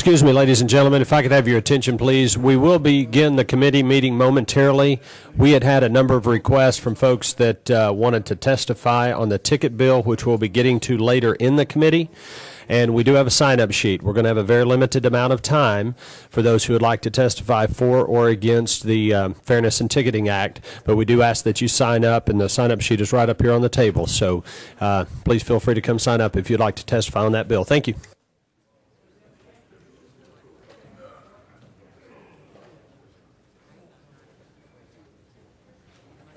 Excuse me, ladies and gentlemen, if I could have your attention, please. We will begin the committee meeting momentarily. We had a number of requests from folks that wanted to testify on the ticket bill, which we'll be getting to later in the committee. And we do have a sign-up sheet. We're going to have a very limited amount of time for those who would like to testify for or against the Fairness in Ticketing Act. But we do ask that you sign up, and the sign-up sheet is right up here on the table. So please feel free to come sign up if you'd like to testify on that bill. Thank you.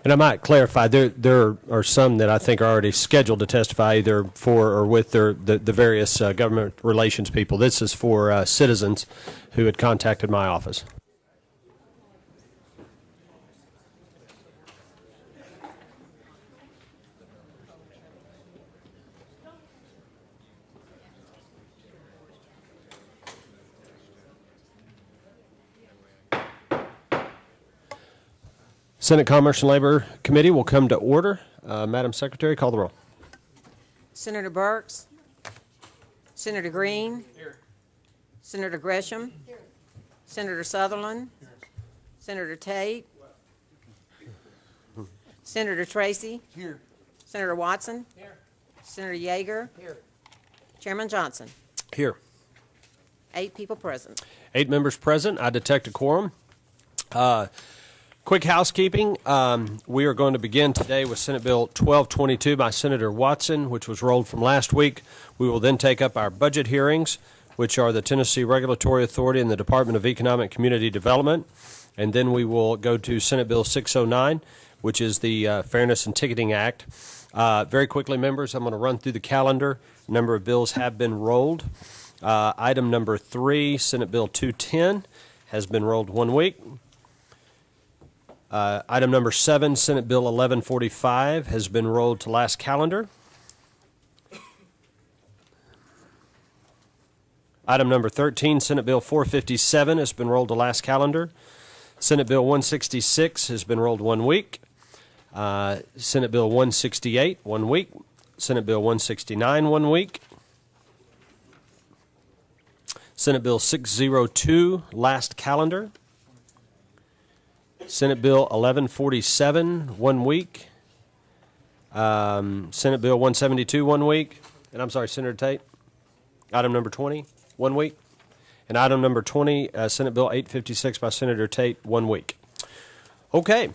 And I might clarify, there are some that I think are already scheduled to testify either for or with the various government relations people. This is for citizens who had contacted my office. Senate Commerce and Labor Committee will come to order. Madam Secretary, call the roll. Senator Burks. Senator Green. Here. Senator Gresham. Here. Senator Sutherland. Here. Senator Tate. Senator Tracy. Here. Senator Watson. Here. Senator Yeager. Here. Chairman Johnson. Here. 8 people present. 8 members present. I detect a quorum. Quick housekeeping. We are going to begin today with Senate Bill 1222 by Senator Watson, which was rolled from last week. We will then take up our budget hearings, which are the Tennessee Regulatory Authority and the Department of Economic Community Development. And then we will go to Senate Bill 609, which is the Fairness in Ticketing Act. Very quickly, members, I'm going to run through the calendar. A number of bills have been rolled. Item number 3, Senate Bill 210, has been rolled 1 week. Item number 7, Senate Bill 1145, has been rolled to last calendar. Item number 13, Senate Bill 457, has been rolled to last calendar. Senate Bill 166 has been rolled 1 week. Senate Bill 168, 1 week. Senate Bill 169, 1 week. Senate Bill 602, last calendar. Senate Bill 1147, 1 week. Senate Bill 172, 1 week. And I'm sorry, Senator Tate. Item number 20, 1 week. And item number 20, Senate Bill 856 by Senator Tate, 1 week. Okay.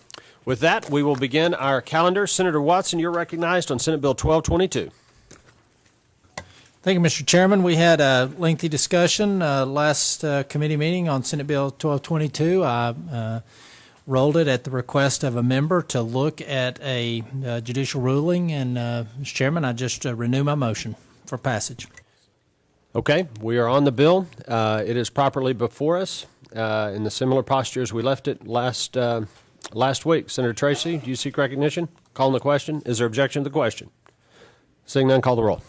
With that, we will begin our calendar. Senator Watson, you're recognized on Senate Bill 1222. Thank you, Mr. Chairman. We had a lengthy discussion last committee meeting on Senate Bill 1222. I rolled it at the request of a member to look at a judicial ruling. And, Mr. Chairman, I just renew my motion for passage. Okay, we are on the bill. It is properly before us in the similar posture as we left it last week. Senator Tracy, do you seek recognition? Calling the question. Is there objection to the question? Seeing none, call the roll.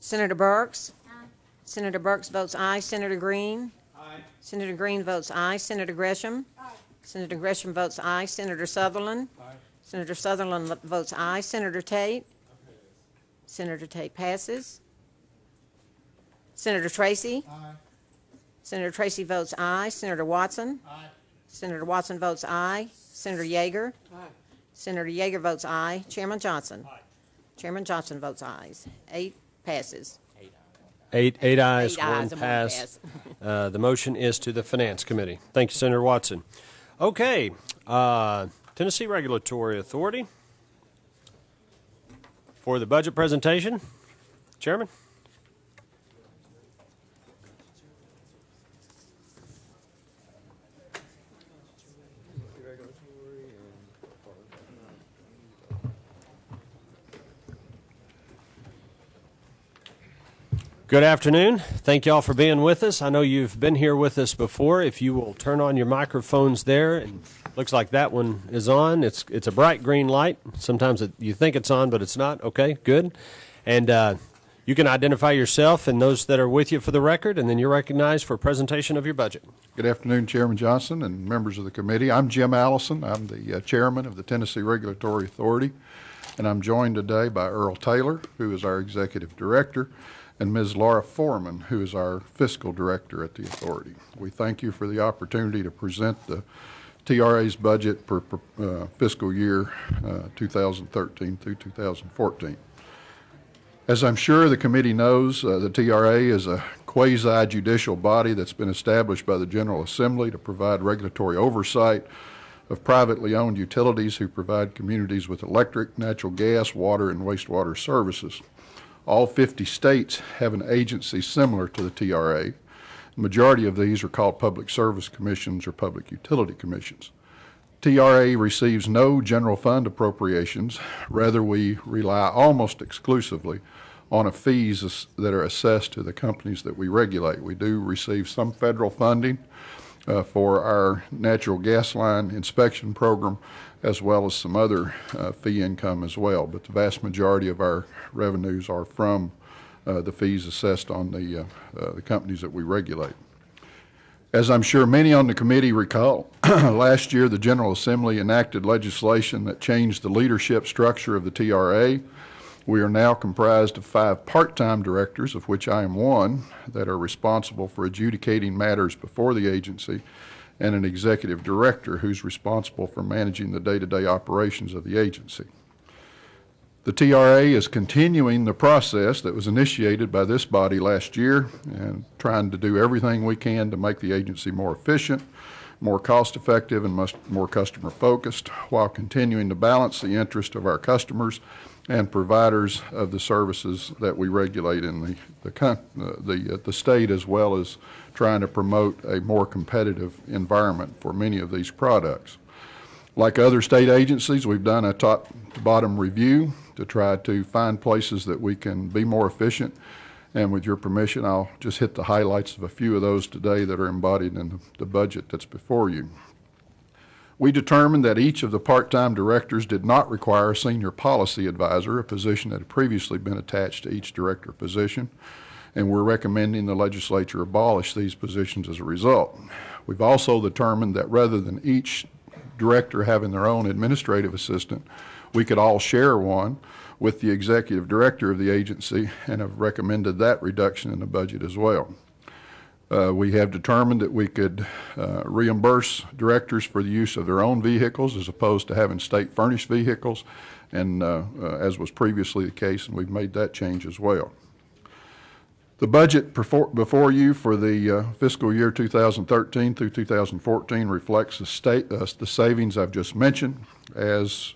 Senator Burks. Aye. Senator Burks votes aye. Senator Green. Aye. Senator Green votes aye. Senator Gresham. Aye. Senator Gresham votes aye. Senator Sutherland. Aye. Senator Sutherland votes aye. Senator Tate. Senator Tate passes. Senator Tracy. Aye. Senator Tracy votes aye. Senator Watson. Aye. Senator Watson votes aye. Senator Yeager. Aye. Senator Yeager votes aye. Chairman Johnson. Aye. Chairman Johnson votes ayes. 8 passes. Eight ayes, 8 ayes one and one pass. The motion is to the Finance Committee. Thank you, Senator Watson. Okay, Tennessee Regulatory Authority. For the budget presentation, Chairman. Good afternoon. Thank you all for being with us. I know you've been here with us before. If you will turn on your microphones there, and looks like that one is on. It's a bright green light. Sometimes you think it's on, but it's not. Okay, good. And you can identify yourself and those that are with you for the record, and then you're recognized for a presentation of your budget. Good afternoon, Chairman Johnson and members of the committee. I'm Jim Allison. I'm the chairman of the Tennessee Regulatory Authority, and I'm joined today by Earl Taylor, who is our executive director. and Ms. Laura Foreman, who is our fiscal director at the authority. We thank you for the opportunity to present the TRA's budget for fiscal year 2013 through 2014. As I'm sure the committee knows, the TRA is a quasi-judicial body that's been established by the General Assembly to provide regulatory oversight of privately owned utilities who provide communities with electric, natural gas, water, and wastewater services. All 50 states have an agency similar to the TRA. The majority of these are called public service commissions or public utility commissions. TRA receives no general fund appropriations. Rather, we rely almost exclusively on fees that are assessed to the companies that we regulate. We do receive some federal funding for our natural gas line inspection program, as well as some other fee income as well. But the vast majority of our revenues are from the fees assessed on the companies that we regulate. As I'm sure many on the committee recall, last year the General Assembly enacted legislation that changed the leadership structure of the TRA. We are now comprised of 5 part-time directors, of which I am one, that are responsible for adjudicating matters before the agency, and an executive director who's responsible for managing the day-to-day operations of the agency. The TRA is continuing the process that was initiated by this body last year and trying to do everything we can to make the agency more efficient, more cost-effective, and more customer-focused, while continuing to balance the interest of our customers and providers of the services that we regulate in the state, as well as trying to promote a more competitive environment for many of these products. Like other state agencies, we've done a top-to-bottom review to try to find places that we can be more efficient. And with your permission, I'll just hit the highlights of a few of those today that are embodied in the budget that's before you. We determined that each of the part-time directors did not require a senior policy advisor, a position that had previously been attached to each director position, and we're recommending the legislature abolish these positions as a result. We've also determined that rather than each director having their own administrative assistant, we could all share one with the executive director of the agency, and have recommended that reduction in the budget as well. We have determined that we could reimburse directors for the use of their own vehicles as opposed to having state-furnished vehicles, and as was previously the case, and we've made that change as well. The budget before you for the fiscal year 2013 through 2014 reflects the savings I've just mentioned as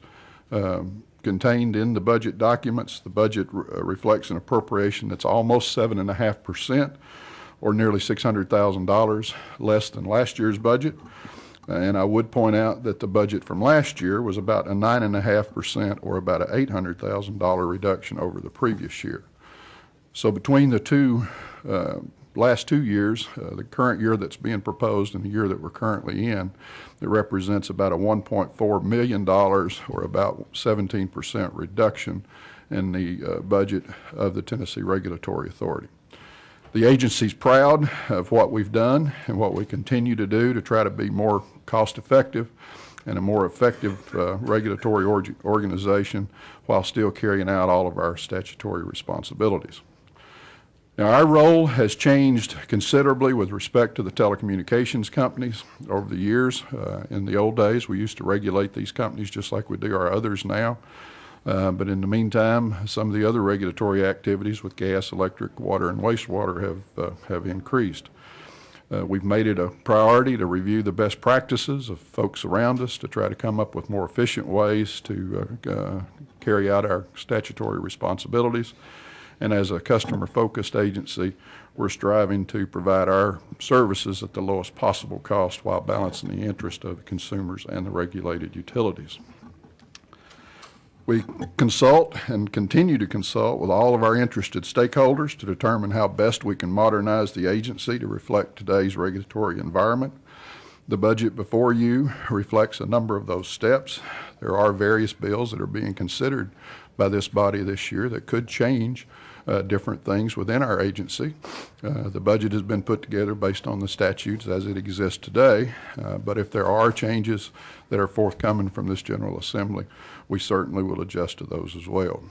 contained in the budget documents. The budget reflects an appropriation that's almost 7.5%, or nearly $600,000 less than last year's budget. And I would point out that the budget from last year was about a 9.5%, or about an $800,000 reduction over the previous year. So between the last 2 years, the current year that's being proposed and the year that we're currently in, it represents about a $1.4 million, or about 17% reduction in the budget of the Tennessee Regulatory Authority. The agency's proud of what we've done and what we continue to do to try to be more cost-effective and a more effective regulatory organization while still carrying out all of our statutory responsibilities. Now, our role has changed considerably with respect to the telecommunications companies over the years. In the old days, we used to regulate these companies just like we do our others now. But in the meantime, some of the other regulatory activities with gas, electric, water, and wastewater have increased. We've made it a priority to review the best practices of folks around us to try to come up with more efficient ways to carry out our statutory responsibilities. And as a customer-focused agency, we're striving to provide our services at the lowest possible cost while balancing the interest of the consumers and the regulated utilities. We consult and continue to consult with all of our interested stakeholders to determine how best we can modernize the agency to reflect today's regulatory environment. The budget before you reflects a number of those steps. There are various bills that are being considered by this body this year that could change different things within our agency. The budget has been put together based on the statutes as it exists today, but if there are changes that are forthcoming from this General Assembly, we certainly will adjust to those as well.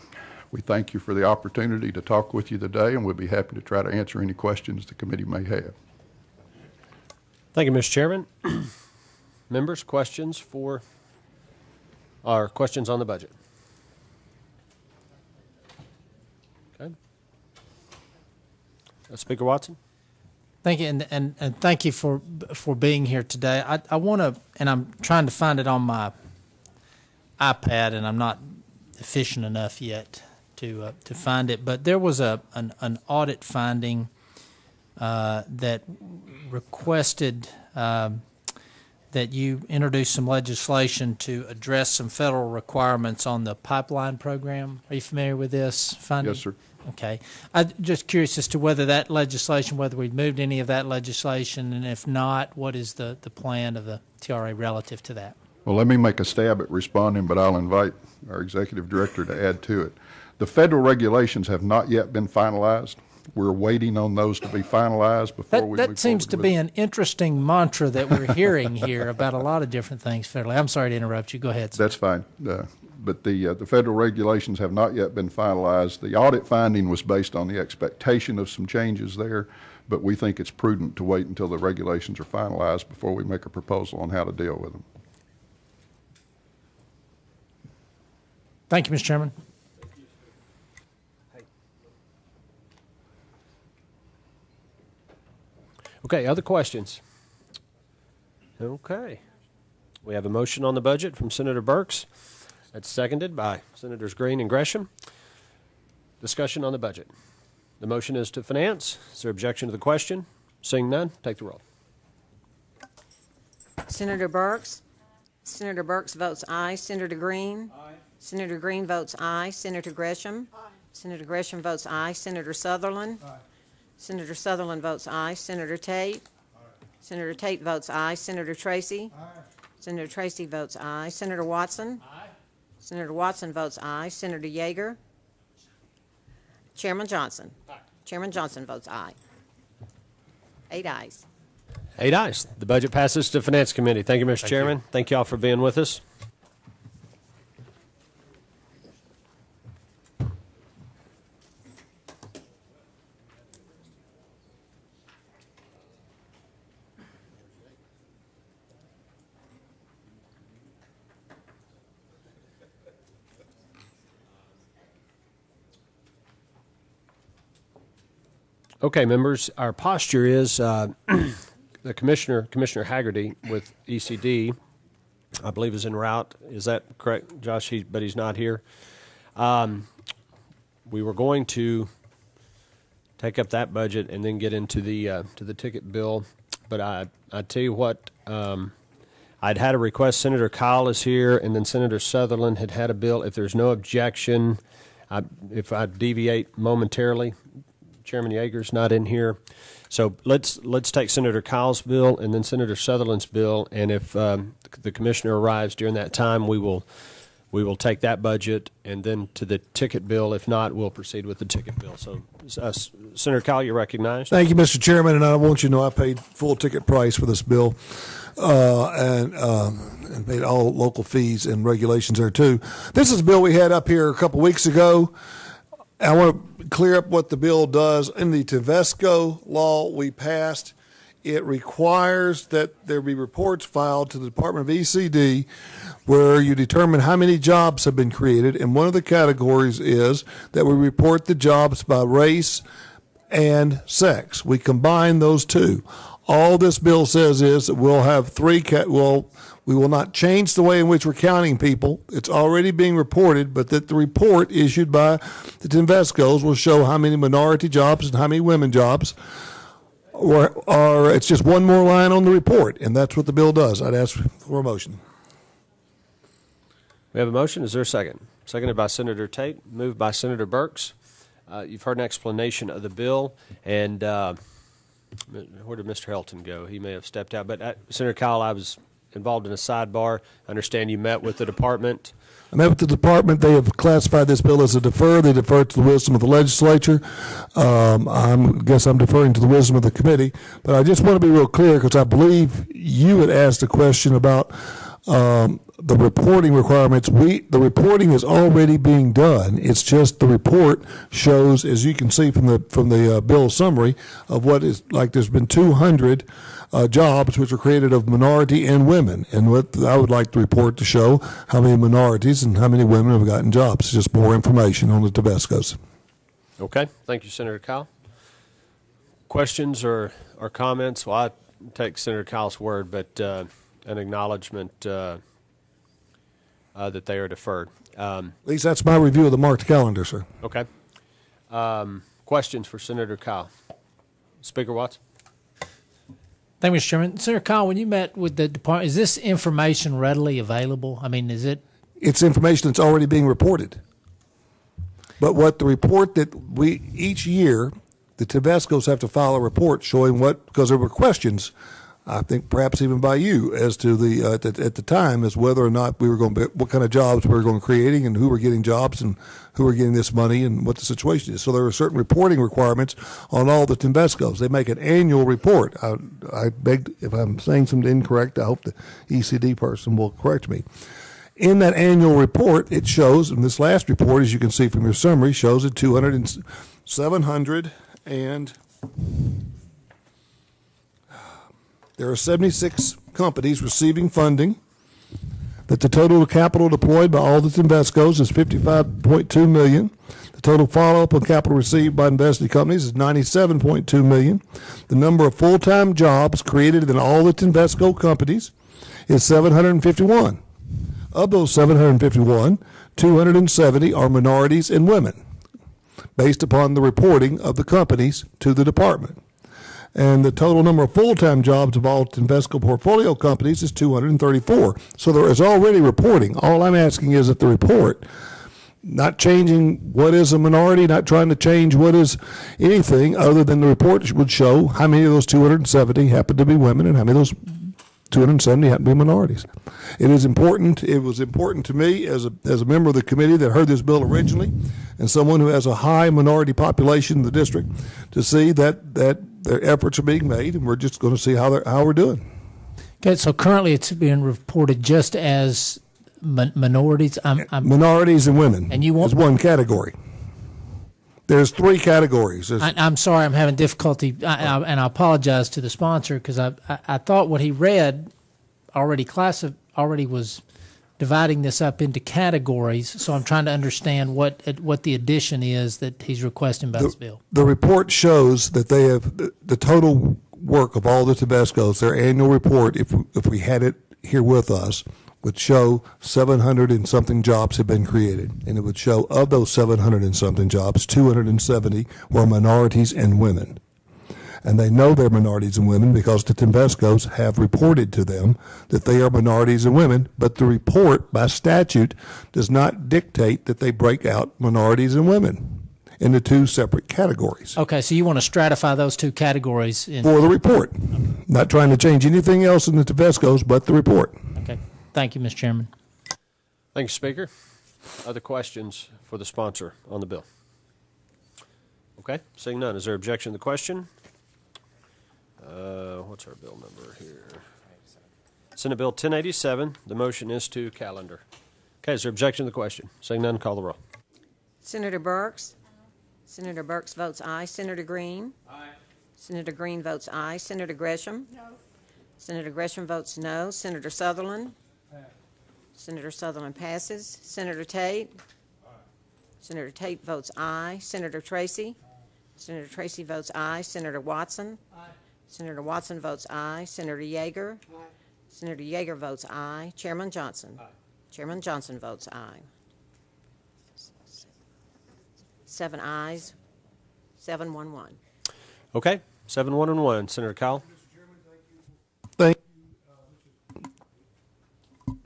We thank you for the opportunity to talk with you today, and we'll be happy to try to answer any questions the committee may have. Thank you, Mr. Chairman. Members, questions on the budget? Okay. Speaker Watson? Thank you, and thank you for being here today. I want to, and I'm trying to find it on my iPad, and I'm not efficient enough yet to find it. But there was an audit finding that requested that you introduce some legislation to address some federal requirements on the pipeline program. Are you familiar with this finding? Yes, sir. Okay. I'm just curious as to whether that legislation, whether we've moved any of that legislation, and if not, what is the plan of the TRA relative to that? Well, let me make a stab at responding, but I'll invite our executive director to add to it. The federal regulations have not yet been finalized. We're waiting on those to be finalized before we move forward. That seems to be an interesting mantra that we're hearing here about a lot of different things federally. I'm sorry to interrupt you. Go ahead, sir. That's fine. But the federal regulations have not yet been finalized. The audit finding was based on the expectation of some changes there, but we think it's prudent to wait until the regulations are finalized before we make a proposal on how to deal with them. Thank you, Mr. Chairman. Okay, other questions? Okay. We have a motion on the budget from Senator Burks. That's seconded by Senators Green and Gresham. Discussion on the budget. The motion is to finance. Is there objection to the question? Seeing none, take the roll. Senator Burks? Senator Burks votes aye. Senator Green? Aye. Senator Green votes aye. Senator Gresham? Aye. Senator Gresham votes aye. Senator Sutherland? Aye. Senator Sutherland votes aye. Senator Tate? Aye. Senator Tate votes aye. Senator Tracy? Aye. Senator Tracy votes aye. Senator Watson? Aye. Senator Watson votes aye. Senator Yeager? Chairman Johnson? Aye. Chairman Johnson votes aye. 8 ayes. 8 ayes. The budget passes to Finance Committee. Thank you, Mr. Chairman. Thank you all for being with us. Okay, members, our posture is the Commissioner Haggerty with ECD, I believe, is en route. Is that correct, Josh? But he's not here. We were going to take up that budget and then get into the ticket bill, but I tell you what, I'd had a request. Senator Kyle is here, and then Senator Sutherland had a bill. If there's no objection, if I deviate momentarily. Chairman Yeager's not in here, so let's take Senator Kyle's bill and then Senator Sutherland's bill, and if the commissioner arrives during that time, we will take that budget and then to the ticket bill. If not, we'll proceed with the ticket bill. So, Senator Kyle, you're recognized. Thank you, Mr. Chairman, and I want you to know I paid full ticket price for this bill, and paid all local fees and regulations there too. This is a bill we had up here a couple weeks ago. I want to clear up what the bill does. In the Tedesco law we passed, it requires that there be reports filed to the Department of ECD where you determine how many jobs have been created, and one of the categories is that we report the jobs by race and sex. We combine those two. All this bill says is that we'll have we will not change the way in which we're counting people. It's already being reported, but that the report issued by the Tedescos will show how many minority jobs and how many women jobs, or it's just one more line on the report, and that's what the bill does. I'd ask for a motion. We have a motion. Is there a second? Seconded by Senator Tate, moved by Senator Burks. You've heard an explanation of the bill, and where did Mr. Helton go? He may have stepped out. But Senator Kyle, I was involved in a sidebar. I understand you met with the department. I met with the department. They have classified this bill as a defer. They defer to the wisdom of the legislature. I guess I'm deferring to the wisdom of the committee. But I just want to be real clear because I believe you had asked a question about the reporting requirements, the reporting is already being done. It's just the report shows, as you can see from the bill summary, of what is like. There's been 200 jobs which are created of minority and women, and what I would like the report to show how many minorities and how many women have gotten jobs. It's just more information on the Tavescos. Okay, thank you, Senator Kyle. Questions or comments? Well, I take Senator Kyle's word, but an acknowledgement that they are deferred. At least that's my review of the marked calendar, sir. Okay. Questions for Senator Kyle? Speaker Watts? Thank you, Mr. Chairman. Senator Kyle, when you met with the department, is this information readily available? I mean, is it? It's information that's already being reported. But what the report that each year, the Tavescos have to file a report showing because there were questions, I think perhaps even by you, as to at the time, as whether or not we were going to, what kind of jobs we were going to creating and who were getting jobs and who were getting this money and what the situation is. So there are certain reporting requirements on all the Tavescos. They make an annual report. I beg, if I'm saying something incorrect, I hope the ECD person will correct me. In that annual report, it shows, and this last report, as you can see from your summary, shows that 700 and there are 76 companies receiving funding, that the total capital deployed by all the Tavescos is $55.2 million. The total follow-up on capital received by invested companies is $97.2 million. The number of full-time jobs created in all the Tavesco companies is 751. Of those 751, 270 are minorities and women, based upon the reporting of the companies to the department. And the total number of full-time jobs of all Tavesco portfolio companies is 234. So there is already reporting. All I'm asking is that the report, not changing what is a minority, not trying to change what is anything other than the report would show how many of those 270 happen to be women and how many of those 270 happen to be minorities. It is important. It was important to me as a member of the committee that heard this bill originally, and someone who has a high minority population in the district, to see that their efforts are being made, and we're just going to see how we're doing. Okay, so currently it's being reported just as minorities. Minorities and women. And you want is one category. There's three categories. I'm sorry, I'm having difficulty, and I apologize to the sponsor because I thought what he read already was dividing this up into categories. So I'm trying to understand what the addition is that he's requesting by this bill. The report shows that they have the total work of all the Tavescos. Their annual report, if we had it here with us, would show 700 and something jobs have been created. And it would show of those 700 and something jobs, 270 were minorities and women. And they know they're minorities and women because the Tavescos have reported to them that they are minorities and women, but the report by statute does not dictate that they break out minorities and women into two separate categories. Okay, so you want to stratify those two categories for the report. Not trying to change anything else in the Tavescos but the report. Okay. Thank you, Mr. Chairman. Thank you, Speaker. Other questions for the sponsor on the bill? Okay, seeing none. Is there objection to the question? What's our bill number here? Senate Bill 1087. The motion is to calendar. Okay, is there objection to the question? Seeing none, call the roll. Senator Burks? Senator Burks votes aye. Senator Green? Aye. Senator Green votes aye. Senator Gresham? No. Senator Gresham votes no. Senator Sutherland? Senator Sutherland passes. Senator Tate? Aye. Senator Tate votes aye. Senator Tracy? Aye. Senator Tracy votes aye. Senator Watson? Aye. Senator Watson votes aye. Senator Yeager? Aye. Senator Yeager votes aye. Chairman Johnson? Aye. Chairman Johnson votes aye. 7 ayes, 7-1-1. Okay, 7-1-1. Senator Kyle?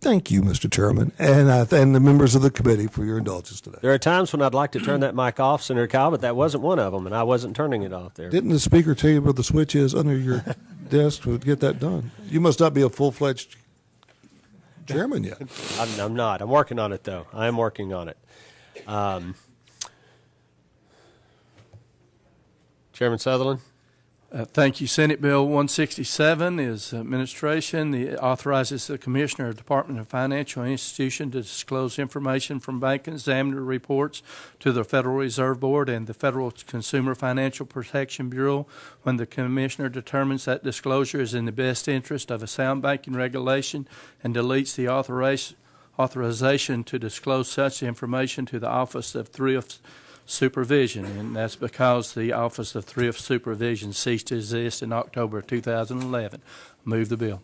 Thank you, Mr. Chairman, and the members of the committee for your indulgence today. There are times when I'd like to turn that mic off, Senator Kyle, but that wasn't one of them, and I wasn't turning it off there. Didn't the speaker tell you where the switch is under your desk to get that done? You must not be a full-fledged chairman yet. I'm not. I'm working on it, though. I am working on it. Chairman Sutherland? Thank you. Senate Bill 167 is administration. It authorizes the Commissioner of Department of Financial Institution to disclose information from bank examiner reports to the Federal Reserve Board and the Federal Consumer Financial Protection Bureau when the Commissioner determines that disclosure is in the best interest of a sound banking regulation and deletes the authorization to disclose such information to the Office of Thrift Supervision, and that's because the Office of Thrift Supervision ceased to exist in October of 2011. Move the bill.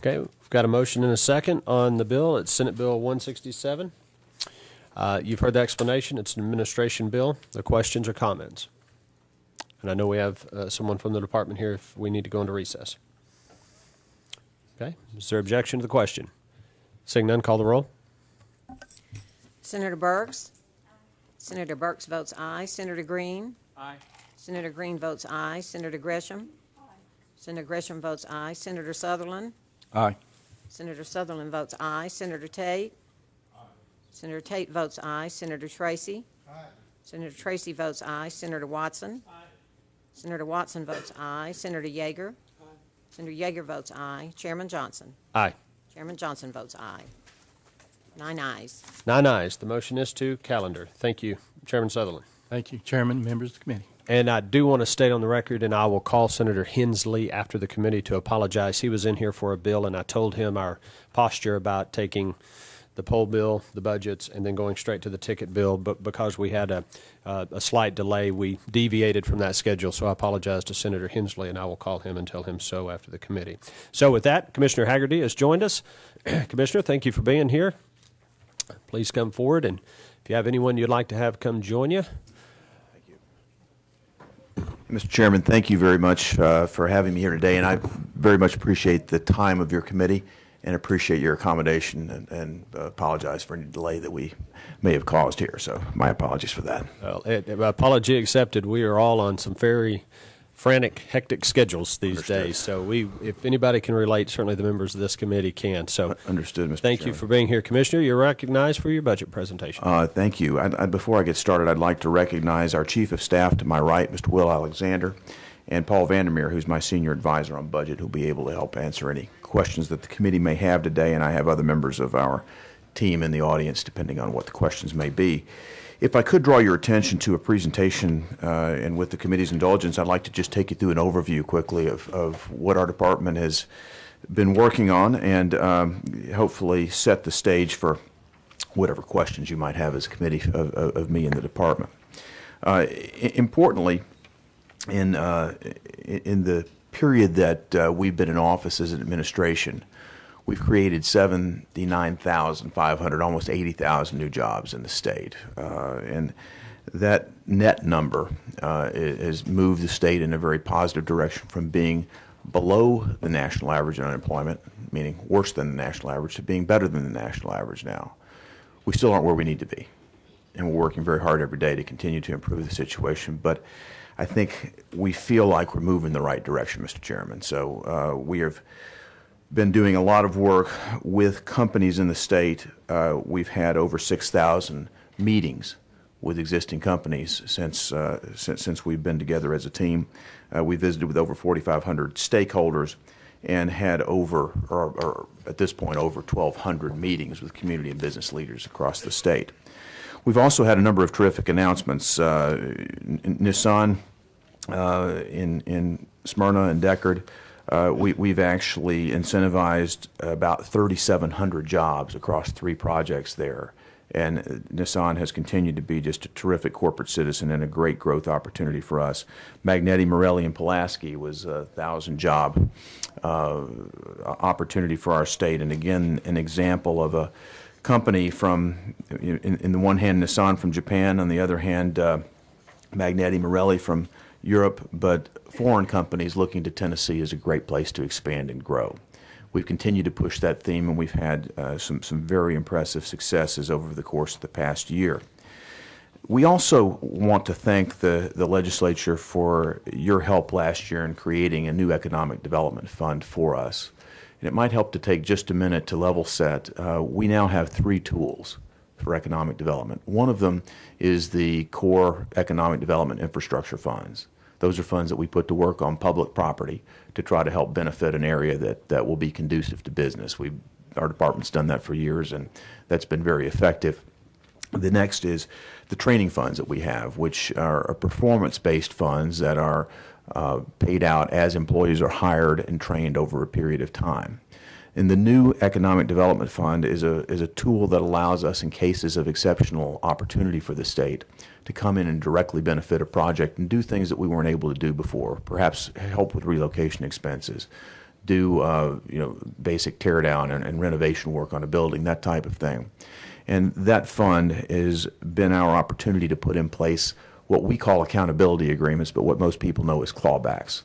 Okay, we've got a motion and a second on the bill. It's Senate Bill 167. You've heard the explanation. It's an administration bill. The questions or comments? And I know we have someone from the department here if we need to go into recess. Okay, is there objection to the question? Seeing none, call the roll. Senator Burks? Senator Burks votes aye. Senator Green? Aye. Senator Green votes aye. Senator Gresham? Senator Gresham votes aye. Senator Sutherland? Aye. Senator Sutherland votes aye. Senator Tate? Senator Tate votes aye. Senator Tracy? Senator Tracy votes aye. Senator Watson? Senator Watson votes aye. Senator Yeager? Senator Yeager votes aye. Chairman Johnson? Aye. Chairman Johnson votes aye. 9 ayes. 9 ayes. The motion is to calendar. Thank you, Chairman Sutherland. Thank you, Chairman, members of the committee. And I do want to state on the record, and I will call Senator Hensley after the committee to apologize. He was in here for a bill, and I told him our posture about taking the poll bill, the budgets, and then going straight to the ticket bill. But because we had a slight delay, we deviated from that schedule. So I apologize to Senator Hensley, and I will call him and tell him so after the committee. So with that, Commissioner Haggerty has joined us. Commissioner, thank you for being here. Please come forward, and if you have anyone you'd like to have come join you. Mr. Chairman, thank you very much for having me here today, and I very much appreciate the time of your committee and appreciate your accommodation and apologize for any delay that we may have caused here. So my apologies for that. Well, apology accepted. We are all on some very frantic, hectic schedules these Understood. days. So if anybody can relate, certainly the members of this committee can. So Understood, Mr. thank you for being here, Commissioner. You're recognized for your budget presentation. Thank you. Before I get started, I'd like to recognize our Chief of Staff to my right, Mr. Will Alexander, and Paul Vandermeer, who's my Senior Advisor on Budget, who'll be able to help answer any questions that the committee may have today, and I have other members of our team in the audience, depending on what the questions may be. If I could draw your attention to a presentation, and with the committee's indulgence, I'd like to just take you through an overview quickly of what our department has been working on and hopefully set the stage for whatever questions you might have as a committee of me and the department. Importantly, in the period that we've been in office as an administration, we've created 79,500, almost 80,000 new jobs in the state. And that net number has moved the state in a very positive direction from being below the national average in unemployment, meaning worse than the national average, to being better than the national average now. We still aren't where we need to be, and we're working very hard every day to continue to improve the situation. But I think we feel like we're moving in the right direction, Mr. Chairman. So we have been doing a lot of work with companies in the state. We've had over 6,000 meetings with existing companies since we've been together as a team. We visited with over 4,500 stakeholders and had or at this point, over 1,200 meetings with community and business leaders across the state. We've also had a number of terrific announcements. Nissan in Smyrna and Deckard, we've actually incentivized about 3,700 jobs across 3 projects there. And Nissan has continued to be just a terrific corporate citizen and a great growth opportunity for us. Magnetti, Morelli, and Pulaski was a 1,000-job opportunity for our state. And again, an example of a company from, in the one hand, Nissan from Japan, on the other hand, Magnetti, Morelli from Europe, but foreign companies looking to Tennessee is a great place to expand and grow. We've continued to push that theme, and we've had some very impressive successes over the course of the past year. We also want to thank the legislature for your help last year in creating a new economic development fund for us. And it might help to take just a minute to level set. We now have 3 tools for economic development. One of them is the core economic development infrastructure funds. Those are funds that we put to work on public property to try to help benefit an area that will be conducive to business. Our department's done that for years, and that's been very effective. The next is the training funds that we have, which are performance-based funds that are paid out as employees are hired and trained over a period of time. And the new Economic Development Fund is a tool that allows us, in cases of exceptional opportunity for the state, to come in and directly benefit a project and do things that we weren't able to do before, perhaps help with relocation expenses, do basic tear down and renovation work on a building, that type of thing. And that fund has been our opportunity to put in place what we call accountability agreements, but what most people know as clawbacks.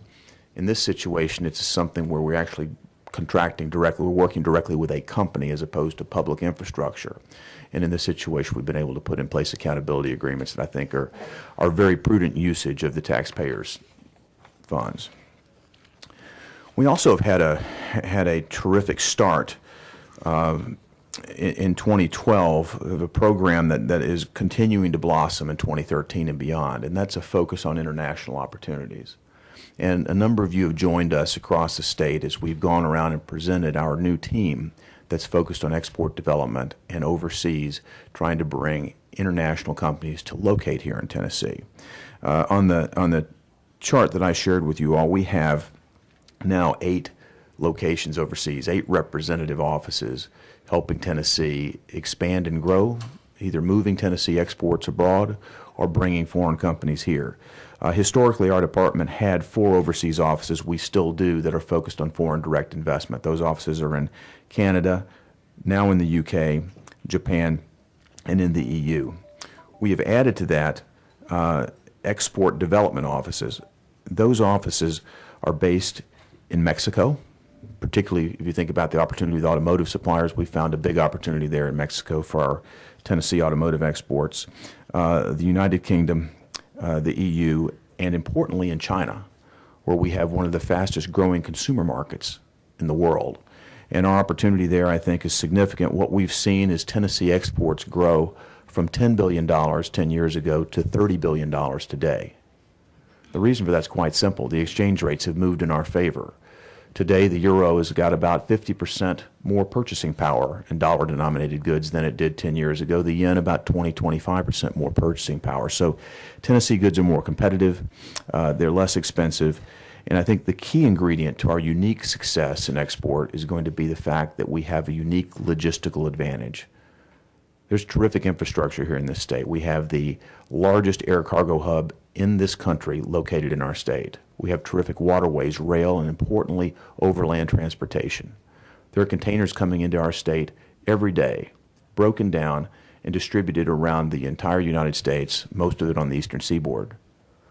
In this situation, it's something where we're actually contracting directly, we're working directly with a company as opposed to public infrastructure. And in this situation, we've been able to put in place accountability agreements that I think are very prudent usage of the taxpayers' funds. We also have had a terrific start in 2012 of a program that is continuing to blossom in 2013 and beyond, and that's a focus on international opportunities. And a number of you have joined us across the state as we've gone around and presented our new team that's focused on export development and overseas, trying to bring international companies to locate here in Tennessee. On the chart that I shared with you all, we have now 8 locations overseas, 8 representative offices helping Tennessee expand and grow, either moving Tennessee exports abroad or bringing foreign companies here. Historically, our department had 4 overseas offices. We still do, that are focused on foreign direct investment. Those offices are in Canada, now in the UK, Japan, and in the EU. We have added to that export development offices. Those offices are based in Mexico. Particularly if you think about the opportunity with automotive suppliers, we found a big opportunity there in Mexico for our Tennessee automotive exports. The United Kingdom, the EU, and importantly in China, where we have one of the fastest growing consumer markets in the world. And our opportunity there, I think, is significant. What we've seen is Tennessee exports grow from $10 billion 10 years ago to $30 billion today. The reason for that's quite simple. The exchange rates have moved in our favor. Today, the euro has got about 50% more purchasing power in dollar-denominated goods than it did 10 years ago. The yen about 20-25% more purchasing power. So Tennessee goods are more competitive, they're less expensive, and I think the key ingredient to our unique success in export is going to be the fact that we have a unique logistical advantage. There's terrific infrastructure here in this state. We have the largest air cargo hub in this country located in our state. We have terrific waterways, rail, and importantly, overland transportation. There are containers coming into our state every day, broken down and distributed around the entire United States, most of it on the eastern seaboard.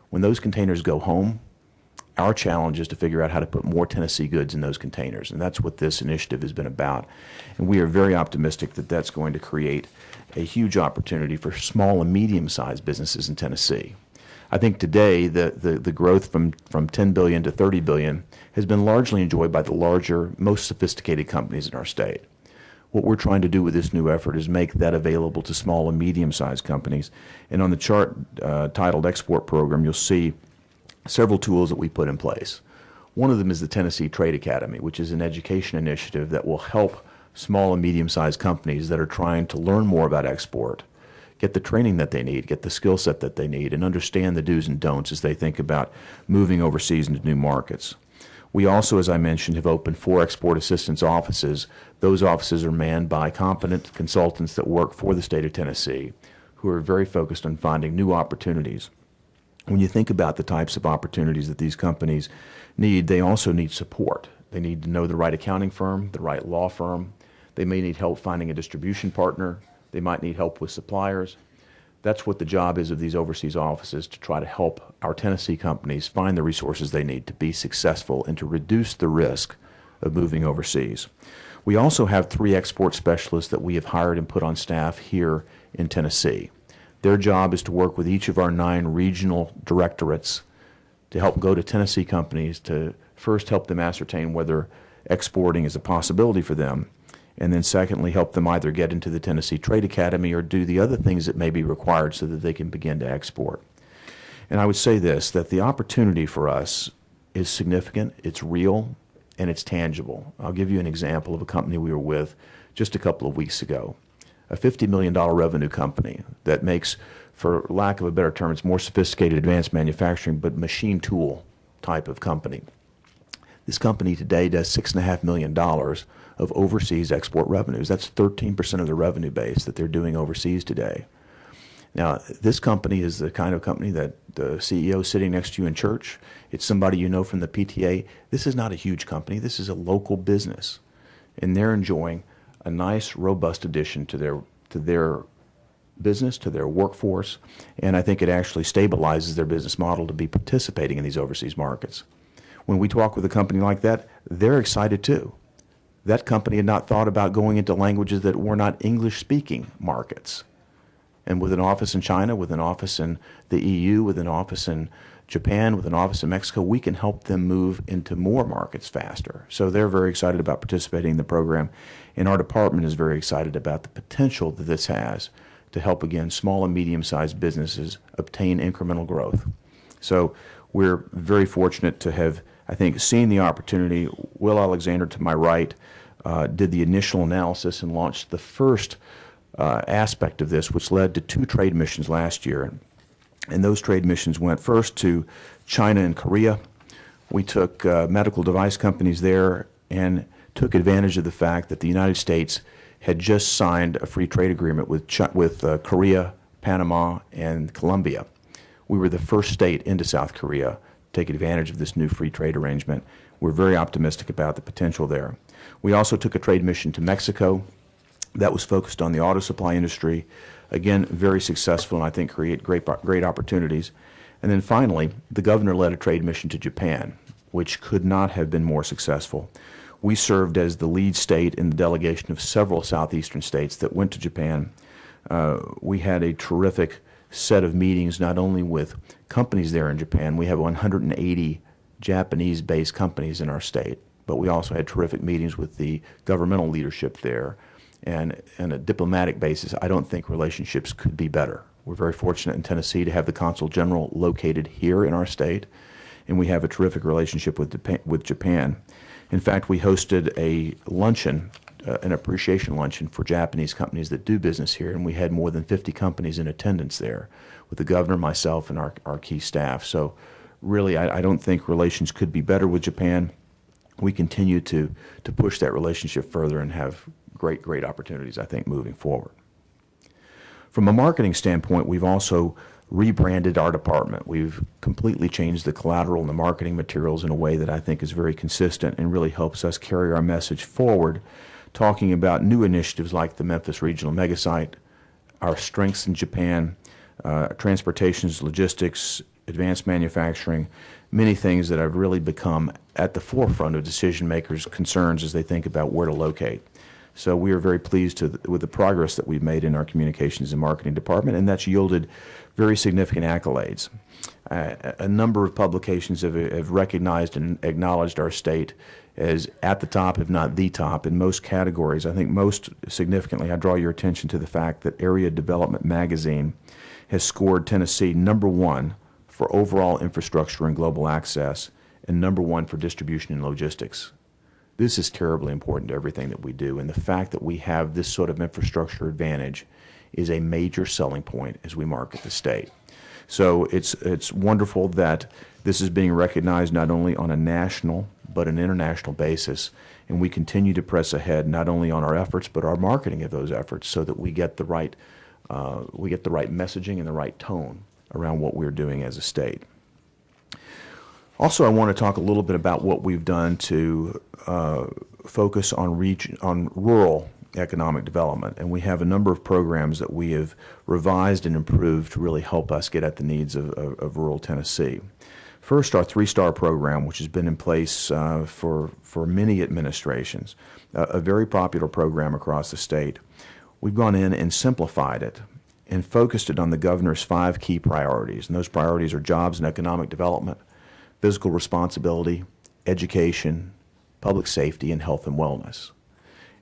When those containers go home, our challenge is to figure out how to put more Tennessee goods in those containers, and that's what this initiative has been about. And we are very optimistic that that's going to create a huge opportunity for small and medium-sized businesses in Tennessee. I think today the growth from $10 billion to $30 billion has been largely enjoyed by the larger, most sophisticated companies in our state. What we're trying to do with this new effort is make that available to small and medium-sized companies. And on the chart titled Export Program, you'll see several tools that we put in place. One of them is the Tennessee Trade Academy, which is an education initiative that will help small and medium-sized companies that are trying to learn more about export get the training that they need, get the skill set that they need, and understand the do's and don'ts as they think about moving overseas into new markets. We also, as I mentioned, have opened 4 export assistance offices. Those offices are manned by competent consultants that work for the state of Tennessee, who are very focused on finding new opportunities. When you think about the types of opportunities that these companies need, they also need support. They need to know the right accounting firm, the right law firm. They may need help finding a distribution partner. They might need help with suppliers. That's what the job is of these overseas offices, to try to help our Tennessee companies find the resources they need to be successful and to reduce the risk of moving overseas. We also have 3 export specialists that we have hired and put on staff here in Tennessee. Their job is to work with each of our 9 regional directorates to help go to Tennessee companies to first help them ascertain whether exporting is a possibility for them, and then secondly, help them either get into the Tennessee Trade Academy or do the other things that may be required so that they can begin to export. And I would say this, that the opportunity for us is significant, it's real, and it's tangible. I'll give you an example of a company we were with just a couple of weeks ago, a $50 million revenue company that makes, for lack of a better term, it's more sophisticated advanced manufacturing, but machine tool type of company. This company today does $6.5 million of overseas export revenues. That's 13% of the revenue base that they're doing overseas today. Now, this company is the kind of company that the CEO is sitting next to you in church. It's somebody you know from the PTA. This is not a huge company. This is a local business. And they're enjoying a nice, robust addition to their business, to their workforce. And I think it actually stabilizes their business model to be participating in these overseas markets. When we talk with a company like that, they're excited too. That company had not thought about going into languages that were not English-speaking markets. And with an office in China, with an office in the EU, with an office in Japan, with an office in Mexico, we can help them move into more markets faster. So they're very excited about participating in the program. And our department is very excited about the potential that this has to help, again, small and medium-sized businesses obtain incremental growth. So we're very fortunate to have, I think, seen the opportunity. Will Alexander, to my right, did the initial analysis and launched the first aspect of this, which led to 2 trade missions last year. And those trade missions went first to China and Korea. We took medical device companies there and took advantage of the fact that the United States had just signed a free trade agreement with Korea, Panama, and Colombia. We were the first state into South Korea to take advantage of this new free trade arrangement. We're very optimistic about the potential there. We also took a trade mission to Mexico that was focused on the auto supply industry. Again, very successful, and I think create great opportunities. And then finally, the governor led a trade mission to Japan, which could not have been more successful. We served as the lead state in the delegation of several southeastern states that went to Japan. We had a terrific set of meetings, not only with companies there in Japan. We have 180 Japanese-based companies in our state, but we also had terrific meetings with the governmental leadership there. And on a diplomatic basis, I don't think relationships could be better. We're very fortunate in Tennessee to have the Consul General located here in our state, and we have a terrific relationship with Japan. In fact, we hosted a luncheon, an appreciation luncheon for Japanese companies that do business here, and we had more than 50 companies in attendance there with the governor, myself, and our key staff. So really, I don't think relations could be better with Japan. We continue to push that relationship further and have great opportunities, I think, moving forward. From a marketing standpoint, we've also rebranded our department. We've completely changed the collateral and the marketing materials in a way that I think is very consistent and really helps us carry our message forward, talking about new initiatives like the Memphis Regional Megasite, our strengths in Japan, transportations, logistics, advanced manufacturing, many things that have really become at the forefront of decision makers' concerns as they think about where to locate. So we are very pleased with the progress that we've made in our communications and marketing department, and that's yielded very significant accolades. A number of publications have recognized and acknowledged our state as at the top, if not the top, in most categories. I think most significantly, I draw your attention to the fact that Area Development Magazine has scored Tennessee #1 for overall infrastructure and global access and #1 for distribution and logistics. This is terribly important to everything that we do, and the fact that we have this sort of infrastructure advantage is a major selling point as we market the state. So it's wonderful that this is being recognized not only on a national but an international basis, and we continue to press ahead not only on our efforts but our marketing of those efforts so that we get the right messaging and the right tone around what we're doing as a state. Also, I want to talk a little bit about what we've done to focus on rural economic development, and we have a number of programs that we have revised and improved to really help us get at the needs of rural Tennessee. First, our 3-Star program, which has been in place for many administrations, a very popular program across the state. We've gone in and simplified it and focused it on the governor's 5 key priorities, and those priorities are jobs and economic development, fiscal responsibility, education, public safety, and health and wellness.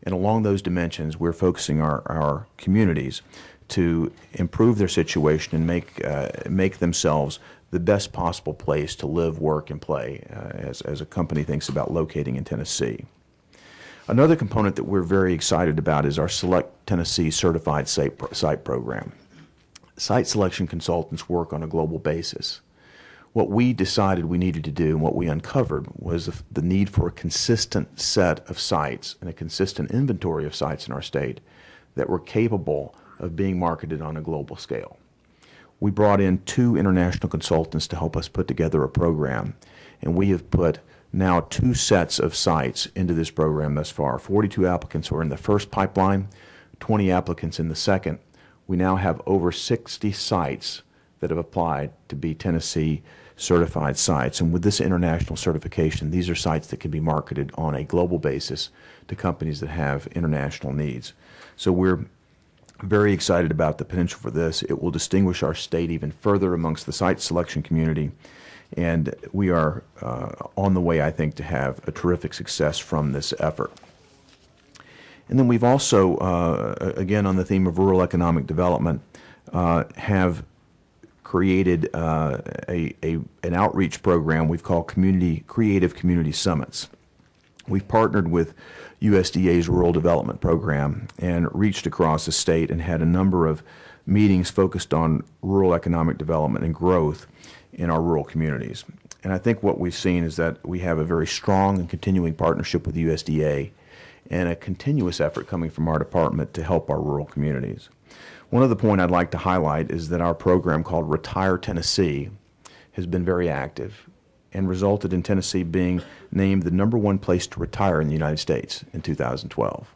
And along those dimensions, we're focusing our communities to improve their situation and make themselves the best possible place to live, work, and play as a company thinks about locating in Tennessee. Another component that we're very excited about is our Select Tennessee Certified Site Program. Site selection consultants work on a global basis. What we decided we needed to do and what we uncovered was the need for a consistent set of sites and a consistent inventory of sites in our state that were capable of being marketed on a global scale. We brought in 2 international consultants to help us put together a program, and we have put now 2 sets of sites into this program thus far. 42 applicants were in the first pipeline, 20 applicants in the second. We now have over 60 sites that have applied to be Tennessee certified sites. And with this international certification, these are sites that can be marketed on a global basis to companies that have international needs. So we're very excited about the potential for this. It will distinguish our state even further amongst the site selection community. And we are on the way, I think, to have a terrific success from this effort. And then we've also, again, on the theme of rural economic development, have created an outreach program we've called Creative Community Summits. We've partnered with USDA's Rural Development Program and reached across the state and had a number of meetings focused on rural economic development and growth in our rural communities. And I think what we've seen is that we have a very strong and continuing partnership with USDA and a continuous effort coming from our department to help our rural communities. One other point I'd like to highlight is that our program called Retire Tennessee has been very active and resulted in Tennessee being named the #1 place to retire in the United States in 2012.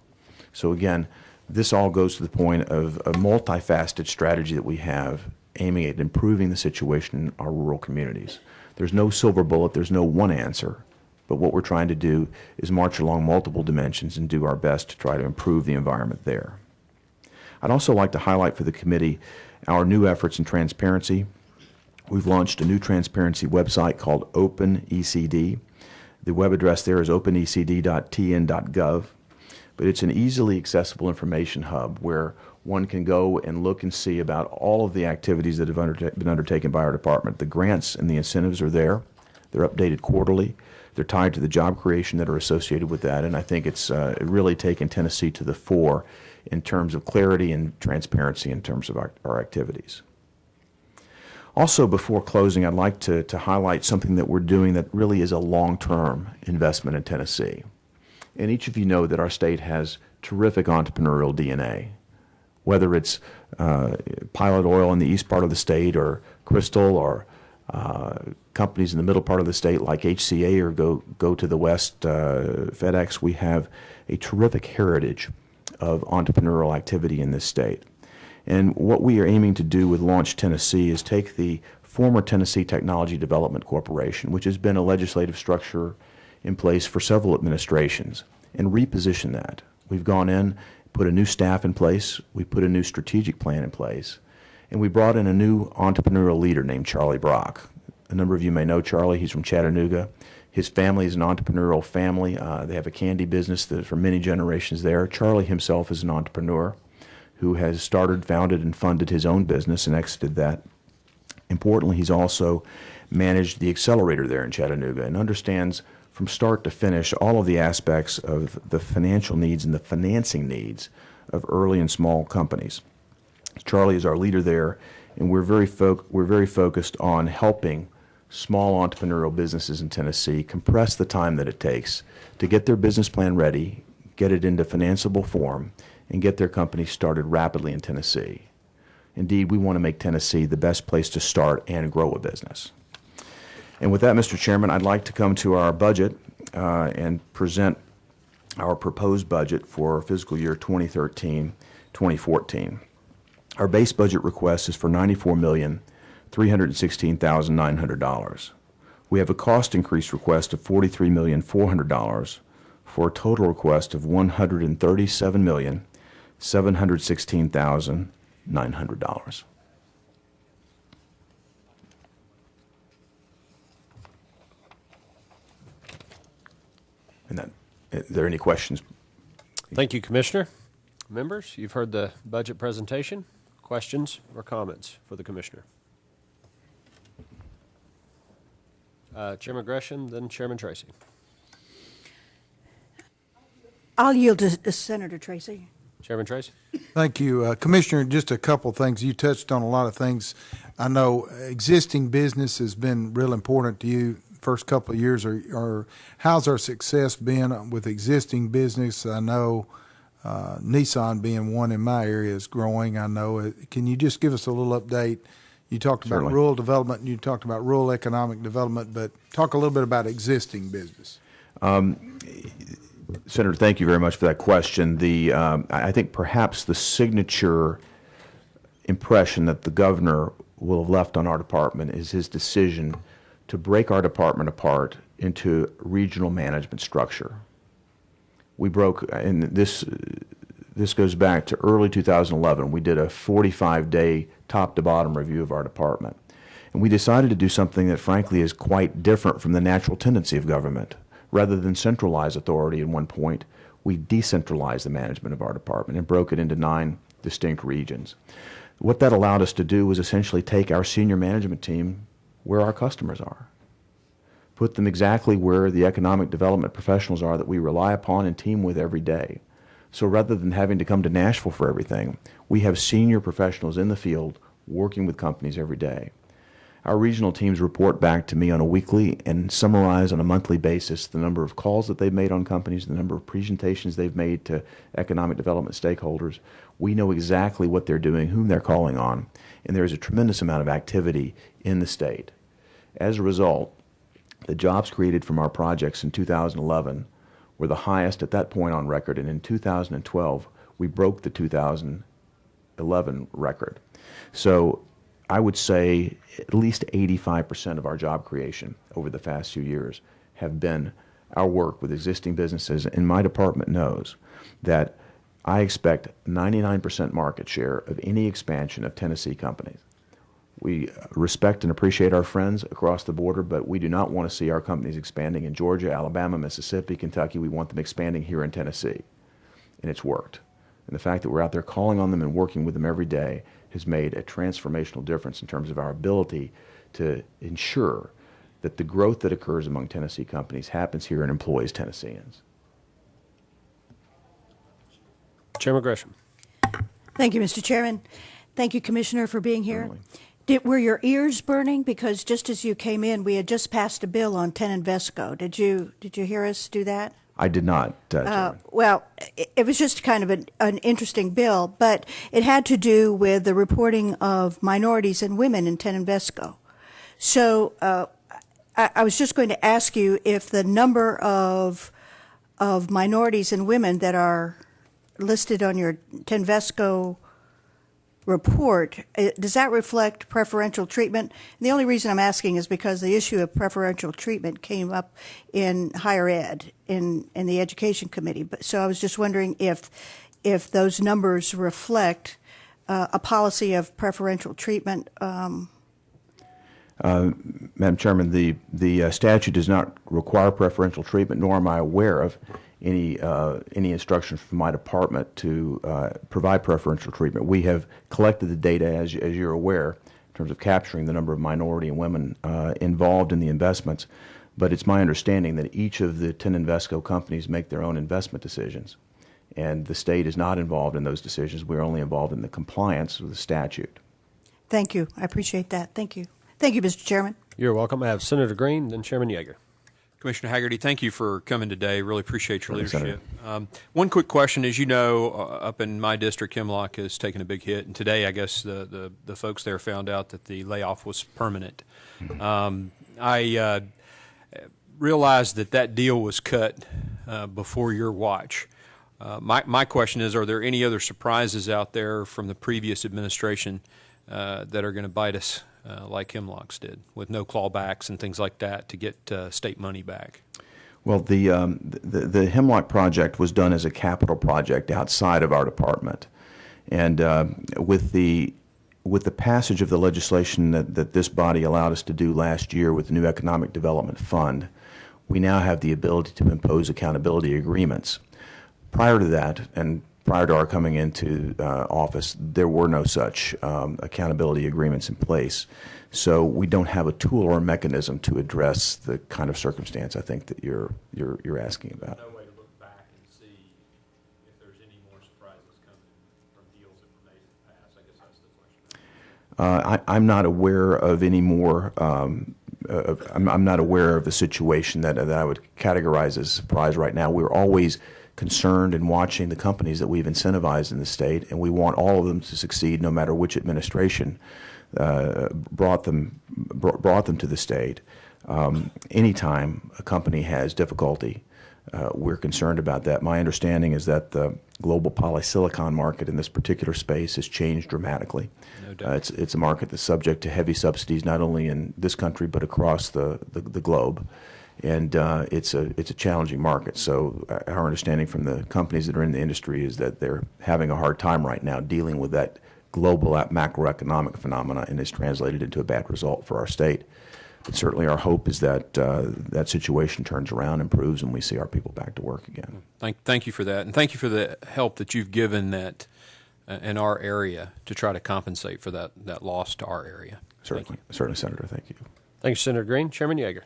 So again, this all goes to the point of a multifaceted strategy that we have aiming at improving the situation in our rural communities. There's no silver bullet, there's no one answer, but what we're trying to do is march along multiple dimensions and do our best to try to improve the environment there. I'd also like to highlight for the committee our new efforts in transparency. We've launched a new transparency website called OpenECD. The web address there is openecd.tn.gov, but it's an easily accessible information hub where one can go and look and see about all of the activities that have been undertaken by our department. The grants and the incentives are there. They're updated quarterly. They're tied to the job creation that are associated with that, and I think it's really taken Tennessee to the fore in terms of clarity and transparency in terms of our activities. Also, before closing, I'd like to highlight something that we're doing that really is a long-term investment in Tennessee. And each of you know that our state has terrific entrepreneurial DNA, whether it's Pilot Oil in the east part of the state or Crystal or companies in the middle part of the state like HCA or go to the west, FedEx. We have a terrific heritage of entrepreneurial activity in this state. And what we are aiming to do with Launch Tennessee is take the former Tennessee Technology Development Corporation, which has been a legislative structure in place for several administrations, and reposition that. We've gone in, put a new staff in place, we put a new strategic plan in place, and we brought in a new entrepreneurial leader named Charlie Brock. A number of you may know Charlie. He's from Chattanooga. His family is an entrepreneurial family. They have a candy business that for many generations there. Charlie himself is an entrepreneur who has started, founded, and funded his own business and exited that. Importantly, he's also managed the accelerator there in Chattanooga and understands from start to finish all of the aspects of the financial needs and the financing needs of early and small companies. Charlie is our leader there, and we're very focused on helping small entrepreneurial businesses in Tennessee compress the time that it takes to get their business plan ready, get it into financeable form, and get their company started rapidly in Tennessee. Indeed, we want to make Tennessee the best place to start and grow a business. And with that, Mr. Chairman, I'd like to come to our budget and present our proposed budget for fiscal year 2013-2014. Our base budget request is for $94,316,900. We have a cost increase request of $43,400,000 for a total request of $137,716,900. And are there any questions? Thank you, Commissioner. Members, you've heard the budget presentation. Questions or comments for the Commissioner? Chairman Gresham, then Chairman Tracy. I'll yield to Senator Tracy. Chairman Tracy. Thank you. Commissioner, just a couple of things. You touched on a lot of things. I know existing business has been real important to you. First couple of years, or how's our success been with existing business? I know Nissan being one in my area is growing. I know. Can you just give us a little update? You talked about Certainly. rural development, and you talked about rural economic development, but talk a little bit about existing business. Senator, thank you very much for that question. I think perhaps the signature impression that the governor will have left on our department is his decision to break our department apart into regional management structure. We broke, and this goes back to early 2011. We did a 45-day top-to-bottom review of our department. And we decided to do something that, frankly, is quite different from the natural tendency of government. Rather than centralize authority at one point, we decentralized the management of our department and broke it into 9 distinct regions. What that allowed us to do was essentially take our senior management team where our customers are, put them exactly where the economic development professionals are that we rely upon and team with every day. So rather than having to come to Nashville for everything, we have senior professionals in the field working with companies every day. Our regional teams report back to me on a weekly and summarize on a monthly basis the number of calls that they've made on companies, the number of presentations they've made to economic development stakeholders. We know exactly what they're doing, whom they're calling on, and there's a tremendous amount of activity in the state. As a result, the jobs created from our projects in 2011 were the highest at that point on record, and in 2012, we broke the 2011 record. So I would say at least 85% of our job creation over the past few years have been our work with existing businesses, and my department knows that I expect 99% market share of any expansion of Tennessee companies. We respect and appreciate our friends across the border, but we do not want to see our companies expanding in Georgia, Alabama, Mississippi, Kentucky. We want them expanding here in Tennessee, and it's worked. And the fact that we're out there calling on them and working with them every day has made a transformational difference in terms of our ability to ensure that the growth that occurs among Tennessee companies happens here and employs Tennesseans. Chairman Gresham. Thank you, Mr. Chairman. Thank you, Commissioner, for being here. Certainly. Were your ears burning? Because just as you came in, we had just passed a bill on Teninvesco. Did you hear us do that? I did not. Chairman. Well, it was just kind of an interesting bill, but it had to do with the reporting of minorities and women in Teninvesco. So I was just going to ask you if the number of minorities and women that are listed on your Teninvesco report, does that reflect preferential treatment? And the only reason I'm asking is because the issue of preferential treatment came up in higher ed in the education committee. So I was just wondering if those numbers reflect a policy of preferential treatment. Madam Chairman, the statute does not require preferential treatment, nor am I aware of any instructions from my department to provide preferential treatment. We have collected the data, as you're aware, in terms of capturing the number of minority and women involved in the investments. But it's my understanding that each of the Teninvesco companies make their own investment decisions, and the state is not involved in those decisions. We're only involved in the compliance with the statute. Thank you. I appreciate that. Thank you. Thank you, Mr. Chairman. You're welcome. I have Senator Green, then Chairman Yeager. Commissioner Haggerty, thank you for coming today. Really appreciate your Thank you, leadership. One quick question. As you know, up in my district, Hemlock has taken a big hit, and today I guess the folks there found out that the layoff was permanent. I realized that deal was cut before your watch. My question is, are there any other surprises out there from the previous administration that are going to bite us like Hemlock's did, with no clawbacks and things like that to get state money back? Well, the Hemlock project was done as a capital project outside of our department, and with the passage of the legislation that this body allowed us to do last year with the new Economic Development Fund, we now have the ability to impose accountability agreements. Prior to that, and prior to our coming into office, there were no such accountability agreements in place. So we don't have a tool or a mechanism to address the kind of circumstance I think that you're asking about. No way to look back and see if there's any more surprises coming from deals that were made in the past. I guess that's the question. I'm not aware of any more. I'm not aware of a situation that I would categorize as a surprise right now. We're always concerned and watching the companies that we've incentivized in the state, and we want all of them to succeed, no matter which administration brought them to the state. Anytime a company has difficulty, we're concerned about that. My understanding is that the global polysilicon market in this particular space has changed dramatically. No doubt. It's a market that's subject to heavy subsidies, not only in this country but across the globe, and it's a challenging market. So our understanding from the companies that are in the industry is that they're having a hard time right now dealing with that global macroeconomic phenomena, and it's translated into a bad result for our state. But certainly our hope is that that situation turns around, improves, and we see our people back to work again. Thank you for that, and thank you for the help that you've given that in our area to try to compensate for that loss to our area. Certainly, Senator. Thank you. Thank you, Senator Green. Chairman Yeager.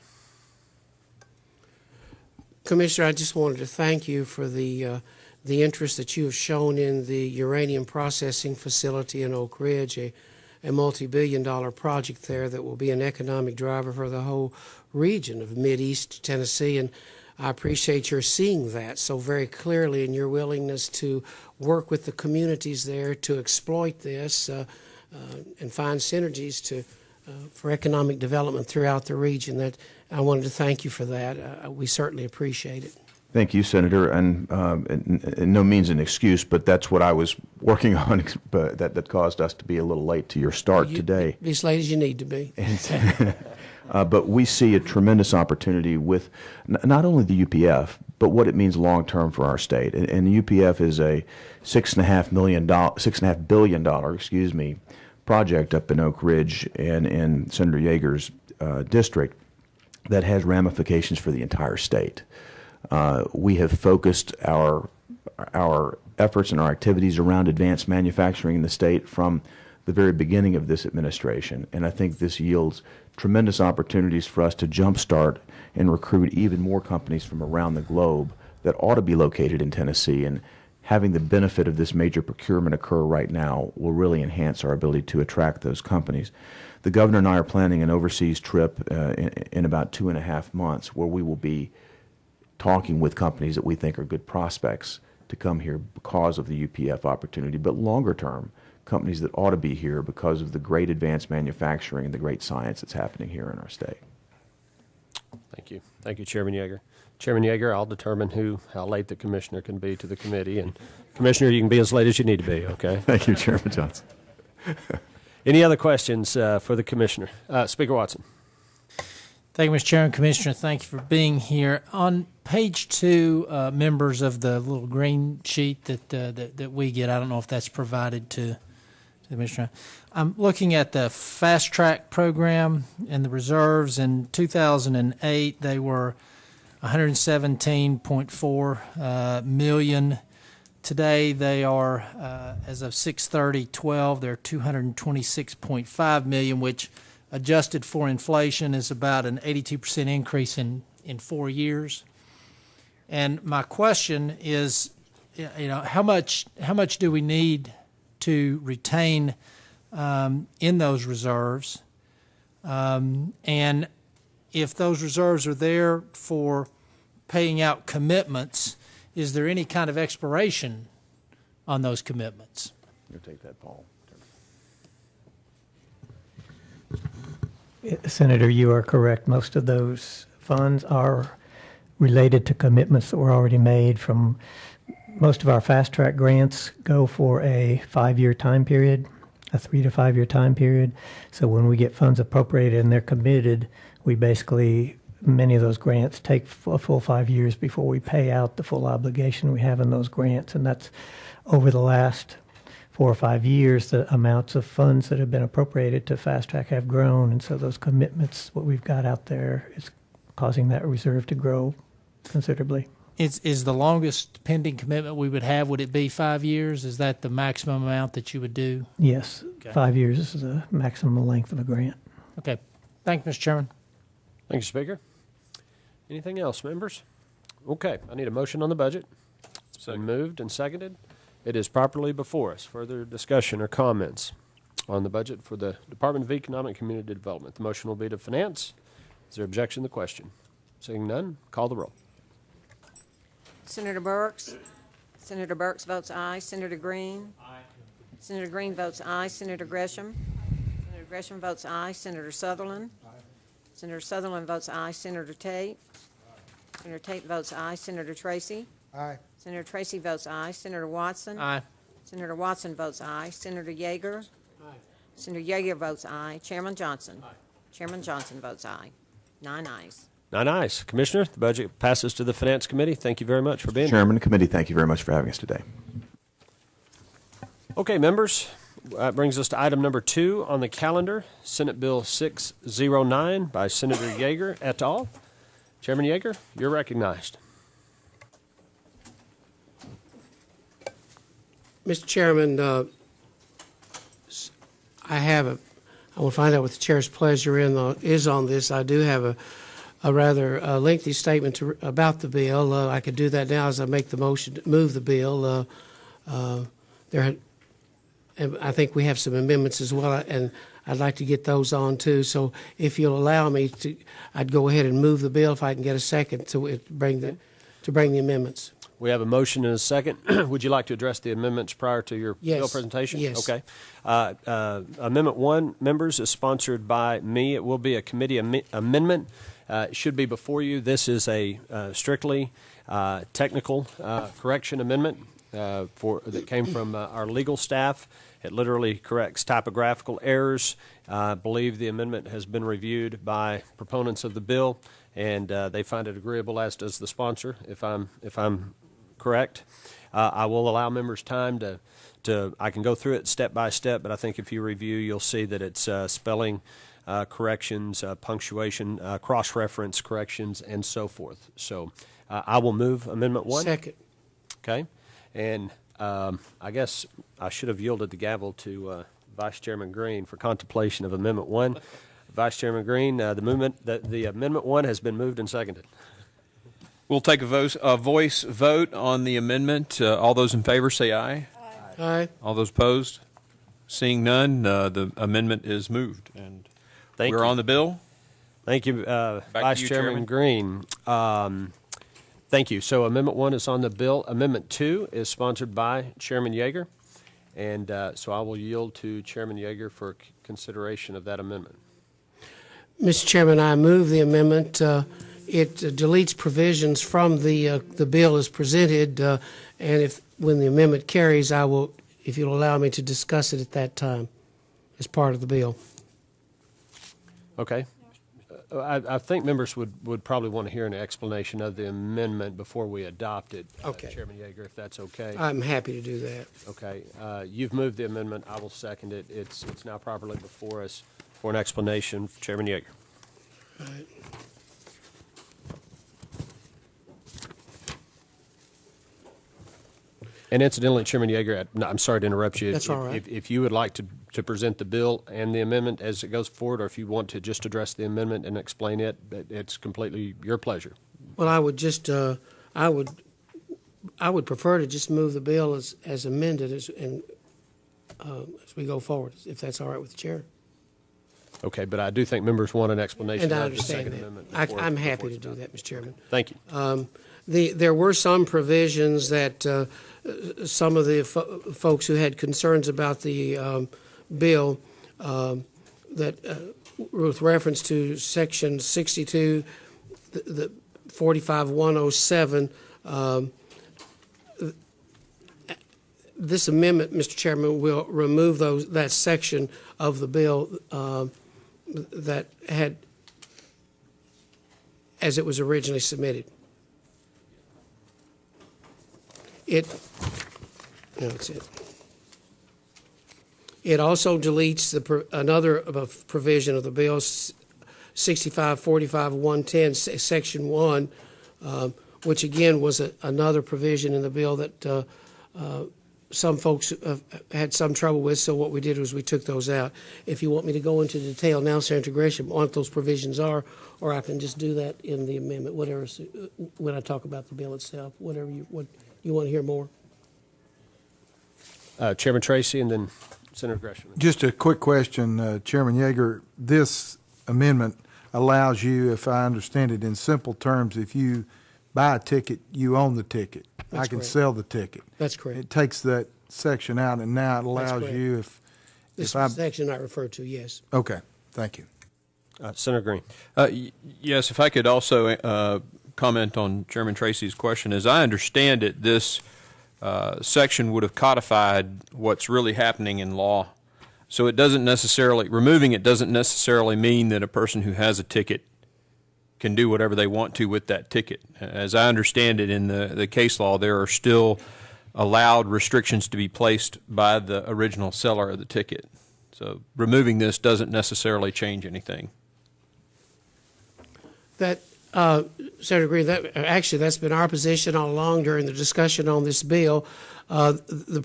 Commissioner, I just wanted to thank you for the interest that you have shown in the uranium processing facility in Oak Ridge, a multi-billion-dollar project there that will be an economic driver for the whole region of Mideast Tennessee. And I appreciate your seeing that so very clearly and your willingness to work with the communities there to exploit this and find synergies for economic development throughout the region. That I wanted to thank you for that. We certainly appreciate it. Thank you, Senator, and in no means an excuse, but that's what I was working on, but that caused us to be a little late to your start today. Be as late as you need to be. But we see a tremendous opportunity with not only the UPF, but what it means long-term for our state. And the UPF is a $6.5 billion project up in Oak Ridge and in Senator Yeager's district that has ramifications for the entire state. We have focused our efforts and our activities around advanced manufacturing in the state from the very beginning of this administration, and I think this yields tremendous opportunities for us to jumpstart and recruit even more companies from around the globe that ought to be located in Tennessee. And having the benefit of this major procurement occur right now will really enhance our ability to attract those companies. The governor and I are planning an overseas trip in about 2.5 months, where we will be talking with companies that we think are good prospects to come here because of the UPF opportunity, but longer term, companies that ought to be here because of the great advanced manufacturing and the great science that's happening here in our state. Thank you. Thank you, Chairman Yeager. Chairman Yeager, I'll determine how late the commissioner can be to the committee, and Commissioner, you can be as late as you need to be, okay? Thank you, Chairman Johnson. Any other questions for the commissioner? Speaker Watson. Thank you, Mr. Chairman. Commissioner, thank you for being here. On page 2, members of the little green sheet that we get, I don't know if that's provided to the Commissioner. I'm looking at the Fast Track program and the reserves. In 2008, they were $117.4 million. Today, they are, as of 6/30/12, they're $226.5 million, which adjusted for inflation is about an 82% increase in 4 years. And my question is, how much do we need to retain in those reserves? And if those reserves are there for paying out commitments, is there any kind of expiration on those commitments? You'll take that, Paul. Senator, you are correct. Most of those funds are related to commitments that were already made. From most of our fast track grants go for a 5-year time period, a 3 to 5 year time period. So when we get funds appropriated and they're committed, we basically, many of those grants take a full 5 years before we pay out the full obligation we have in those grants. And that's over the last 4 or 5 years, the amounts of funds that have been appropriated to Fast Track have grown, and so those commitments, what we've got out there, is causing that reserve to grow considerably. Is the longest pending commitment we would have, would it be 5 years? Is that the maximum amount that you would do? Yes, Okay. 5 years is the maximum length of a grant. Okay. Thank you, Mr. Chairman. Thank you, Speaker. Anything else, members? Okay, I need a motion on the budget. It's been moved and seconded. It is properly before us. Further discussion or comments on the budget for the Department of Economic and Community Development? The motion will be to finance. Is there objection to the question? Seeing none, call the roll. Senator Burks? Senator Burks votes aye. Senator Green? Aye. Senator Green votes aye. Senator Gresham? Senator Gresham votes aye. Senator Sutherland? Aye. Senator Sutherland votes aye. Senator Tate? Aye. Senator Tate votes aye. Senator Tracy? Aye. Senator Tracy votes aye. Senator Watson? Aye. Senator Watson votes aye. Senator Yeager? Aye. Senator Yeager votes aye. Chairman Johnson? Aye. Chairman Johnson votes aye. 9 ayes. 9 ayes. Commissioner, the budget passes to the Finance Committee. Thank you very much for being here. Chairman of the committee, thank you very much for having us today. Okay, members, that brings us to item number 2 on the calendar, Senate Bill 609 by Senator Yeager et al. Chairman Yeager, you're recognized. Mr. Chairman, I will find out what the chair's pleasure is on this. I do have a rather lengthy statement about the bill. I could do that now as I make the motion to move the bill. And I think we have some amendments as well, and I'd like to get those on too. So if you'll allow me to, I'd go ahead and move the bill if I can get a second to bring the amendments. We have a motion and a second. Would you like to address the amendments prior to your bill Yes. presentation? Yes. Okay. Amendment 1, members, is sponsored by me. It will be a committee amendment. It should be before you. This is a strictly technical correction amendment that came from our legal staff. It literally corrects typographical errors. I believe the amendment has been reviewed by proponents of the bill, and they find it agreeable, as does the sponsor, if I'm correct. I will allow members time to I can go through it step by step, but I think if you review, you'll see that it's spelling corrections, punctuation, cross-reference corrections, and so forth. So I will move Amendment 1. Second. Okay. And I guess I should have yielded the gavel to Vice Chairman Green for contemplation of Amendment 1. Vice Chairman Green, the Amendment 1 has been moved and seconded. We'll take a voice vote on the amendment. All those in favor say aye. Aye. All those opposed? Seeing none, the amendment is moved. And Thank we're you. on the bill. Thank you, to Vice you, Chairman Chairman. Green. Thank you. So Amendment 1 is on the bill. Amendment 2 is sponsored by Chairman Yeager. And so I will yield to Chairman Yeager for consideration of that amendment. Mr. Chairman, I move the amendment. It deletes provisions from the bill as presented, and when the amendment carries, I will, if you'll allow me to discuss it at that time as part of the bill. Okay. I think members would probably want to hear an explanation of the amendment before we adopt it. Okay. Chairman Yeager, if that's okay. I'm happy to do that. Okay. You've moved the amendment. I will second it. It's now properly before us for an explanation. Chairman Yeager. All right. And incidentally, Chairman Yeager, I'm sorry to interrupt you. That's all right. If you would like to present the bill and the amendment as it goes forward, or if you want to just address the amendment and explain it, it's completely your pleasure. Well, I would just, I would prefer to just move the bill as amended as we go forward, if that's all right with the chair. Okay, but I do think members want an explanation And I of the second understand amendment. that. before- I'm before happy it's to do done. that, Mr. Chairman. Thank you. There were some provisions that some of the folks who had concerns about the bill that with reference to Section 62, the 45107, this amendment, Mr. Chairman, will remove that section of the bill that had, as it was originally submitted. That's it. It also deletes another provision of the bill, 6545-110, Section 1, which again was another provision in the bill that some folks had some trouble with, so what we did was we took those out. If you want me to go into detail now, Senator Gresham, on what those provisions are, or I can just do that in the amendment, whatever, when I talk about the bill itself, whatever you want to hear more. Chairman Tracy and then Senator Gresham. Just a quick question, Chairman Yeager. This amendment allows you, if I understand it in simple terms, if you buy a ticket, you own the ticket. That's I can correct. sell the ticket. That's correct. It takes that section out, and now it allows correct. you This if I. section I referred to, yes. Okay, thank you. Senator Green. Yes, if I could also comment on Chairman Tracy's question. As I understand it, this section would have codified what's really happening in law. So it doesn't necessarily, removing it doesn't necessarily mean that a person who has a ticket can do whatever they want to with that ticket. As I understand it in the case law, there are still allowed restrictions to be placed by the original seller of the ticket. So removing this doesn't necessarily change anything. That, Senator Green, that's been our position all along during the discussion on this bill. The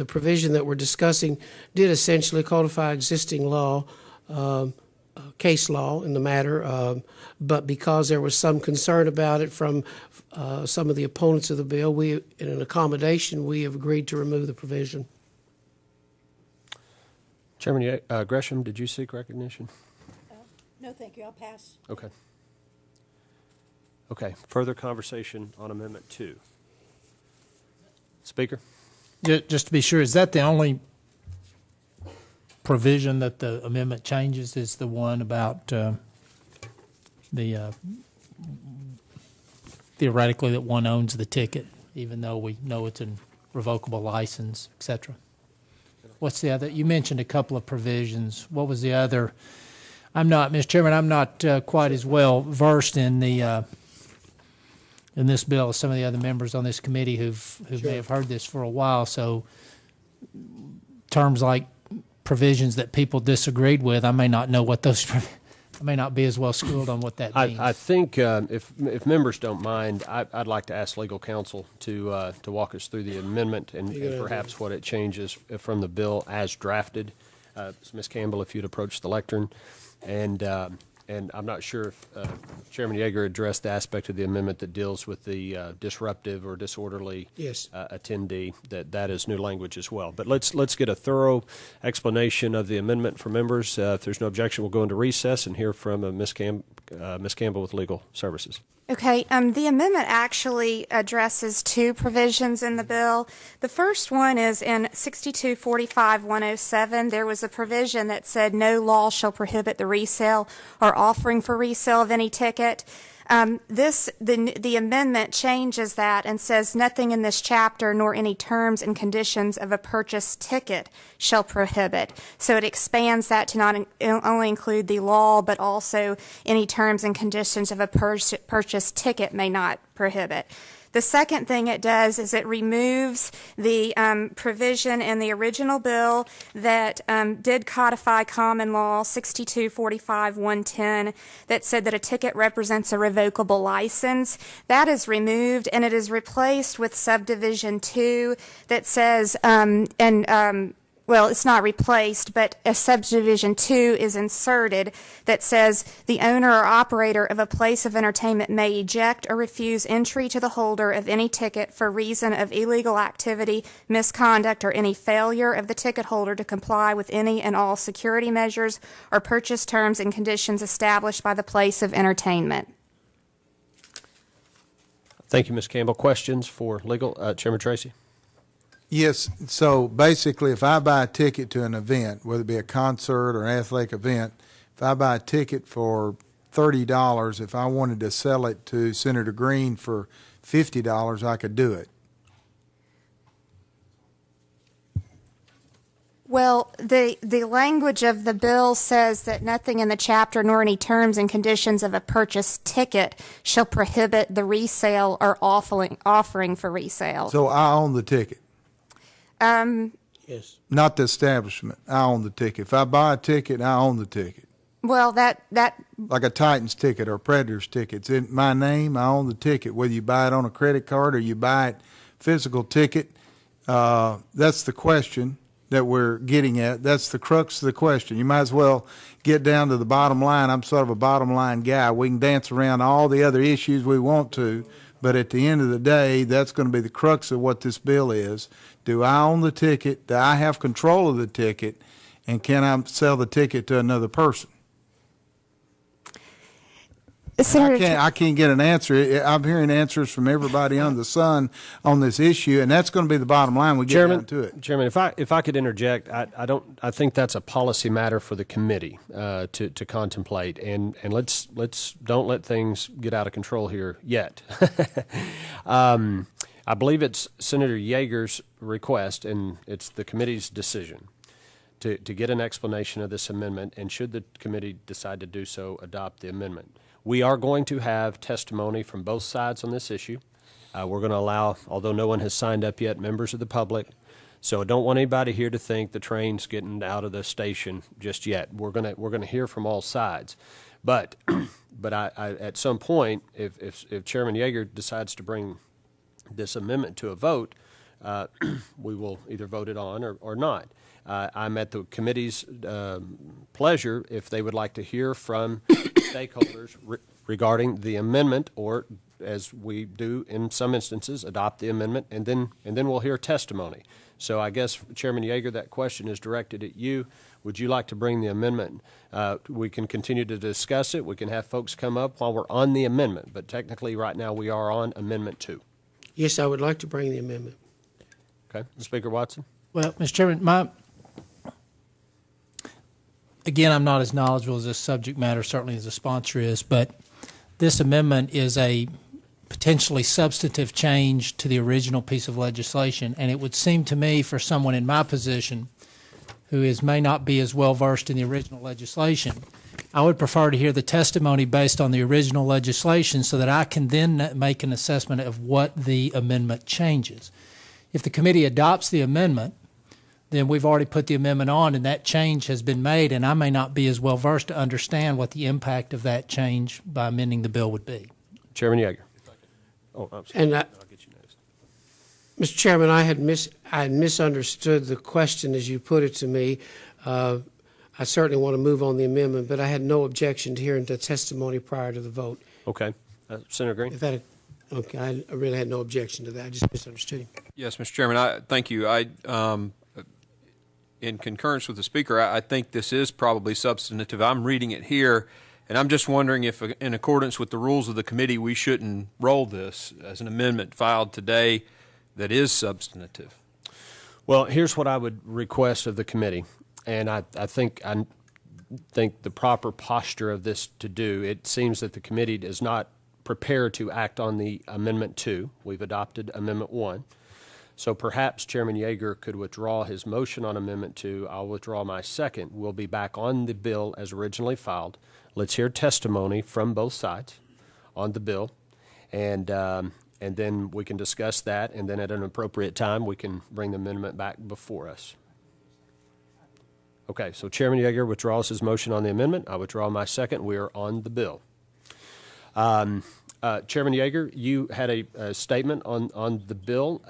provision that we're discussing did essentially codify existing law, case law in the matter, but because there was some concern about it from some of the opponents of the bill, in an accommodation, we have agreed to remove the provision. Chairman Gresham, did you seek recognition? No, thank you. I'll pass. Okay. Okay, further conversation on Amendment 2. Speaker? Just to be sure, is that the only provision that the amendment changes, is the one about theoretically that one owns the ticket, even though we know it's a revocable license, et cetera? What's the other? You mentioned a couple of provisions. What was the other? Mr. Chairman, I'm not quite as well versed in the in this bill as some of the other members on this committee who may have heard this for a while. So terms like provisions that people disagreed with, I may not know what those. I may not be as well schooled on what that means. I think if members don't mind, I'd like to ask legal counsel to walk us through the amendment and perhaps what it changes from the bill as drafted. Ms. Campbell, if you'd approach the lectern. And I'm not sure if Chairman Yeager addressed the aspect of the amendment that deals with the disruptive or disorderly attendee. That is new language as well. But let's get a thorough explanation of the amendment from members. If there's no objection, we'll go into recess and hear from Ms. Campbell with Legal Services. Okay, the amendment actually addresses two provisions in the bill. The first one is in 6245-107. There was a provision that said no law shall prohibit the resale or offering for resale of any ticket. The amendment changes that and says nothing in this chapter nor any terms and conditions of a purchase ticket shall prohibit. So it expands that to not only include the law, but also any terms and conditions of a purchase ticket may not prohibit. The second thing it does is it removes the provision in the original bill that did codify common law 6245-110 that said that a ticket represents a revocable license. That is removed and it is replaced with subdivision 2 that says, well, it's not replaced, but a subdivision 2 is inserted that says the owner or operator of a place of entertainment may eject or refuse entry to the holder of any ticket for reason of illegal activity, misconduct, or any failure of the ticket holder to comply with any and all security measures or purchase terms and conditions established by the place of entertainment. Thank you, Ms. Campbell. Questions for legal? Chairman Tracy? Yes, so basically, if I buy a ticket to an event, whether it be a concert or an athletic event, if I buy a ticket for $30, if I wanted to sell it to Senator Green for $50, I could do it. Well, the language of the bill says that nothing in the chapter nor any terms and conditions of a purchase ticket shall prohibit the resale or offering for resale. So I own the ticket. Yes. Not the establishment. I own the ticket. If I buy a ticket, I own the ticket. Well, that Like a Titans ticket or Predators ticket. It's in my name. I own the ticket. Whether you buy it on a credit card or you buy it physical ticket, that's the question that we're getting at. That's the crux of the question. You might as well get down to the bottom line. I'm sort of a bottom line guy. We can dance around all the other issues we want to, but at the end of the day, that's going to be the crux of what this bill is. Do I own the ticket? Do I have control of the ticket? And can I sell the ticket to another person? I can't get an answer. I'm hearing answers from everybody under the sun on this issue, and that's going to be the bottom line. We get down to it. Chairman, if I could interject, I think that's a policy matter for the committee to contemplate, and let's don't let things get out of control here yet. I believe it's Senator Yeager's request, and it's the committee's decision to get an explanation of this amendment, and should the committee decide to do so, adopt the amendment. We are going to have testimony from both sides on this issue. We're going to allow, although no one has signed up yet, members of the public. So I don't want anybody here to think the train's getting out of the station just yet. We're going to hear from all sides. But I at some point, if Chairman Yeager decides to bring this amendment to a vote, we will either vote it on or not. I'm at the committee's pleasure if they would like to hear from stakeholders regarding the amendment, or, as we do in some instances, adopt the amendment, and then we'll hear testimony. So I guess, Chairman Yeager, that question is directed at you. Would you like to bring the amendment? We can continue to discuss it. We can have folks come up while we're on the amendment, but technically right now we are on Amendment 2. Yes, I would like to bring the amendment. Okay. Speaker Watson? Well, Mr. Chairman, again, I'm not as knowledgeable as this subject matter, certainly as the sponsor is, but this amendment is a potentially substantive change to the original piece of legislation, and it would seem to me, for someone in my position who may not be as well versed in the original legislation, I would prefer to hear the testimony based on the original legislation so that I can then make an assessment of what the amendment changes. If the committee adopts the amendment, then we've already put the amendment on, and that change has been made, and I may not be as well versed to understand what the impact of that change by amending the bill would be. Chairman Yeager. Oh, I'm sorry. And I'll get you next. Mr. Chairman, I had misunderstood the question as you put it to me. I certainly want to move on the amendment, but I had no objection to hearing the testimony prior to the vote. Okay. Senator Green? Okay, I really had no objection to that. I just misunderstood him. Yes, Mr. Chairman, thank you. In concurrence with the Speaker, I think this is probably substantive. I'm reading it here, and I'm just wondering if, in accordance with the rules of the committee, we shouldn't roll this as an amendment filed today that is substantive. Well, here's what I would request of the committee, and I think the proper posture of this to do. It seems that the committee is not prepared to act on the Amendment 2. We've adopted Amendment 1. So perhaps Chairman Yeager could withdraw his motion on Amendment 2. I'll withdraw my second. We'll be back on the bill as originally filed. Let's hear testimony from both sides on the bill, and then we can discuss that, and then at an appropriate time we can bring the amendment back before us. Okay, so Chairman Yeager withdraws his motion on the amendment. I withdraw my second. We are on the bill. Chairman Yeager, you had a statement on the bill.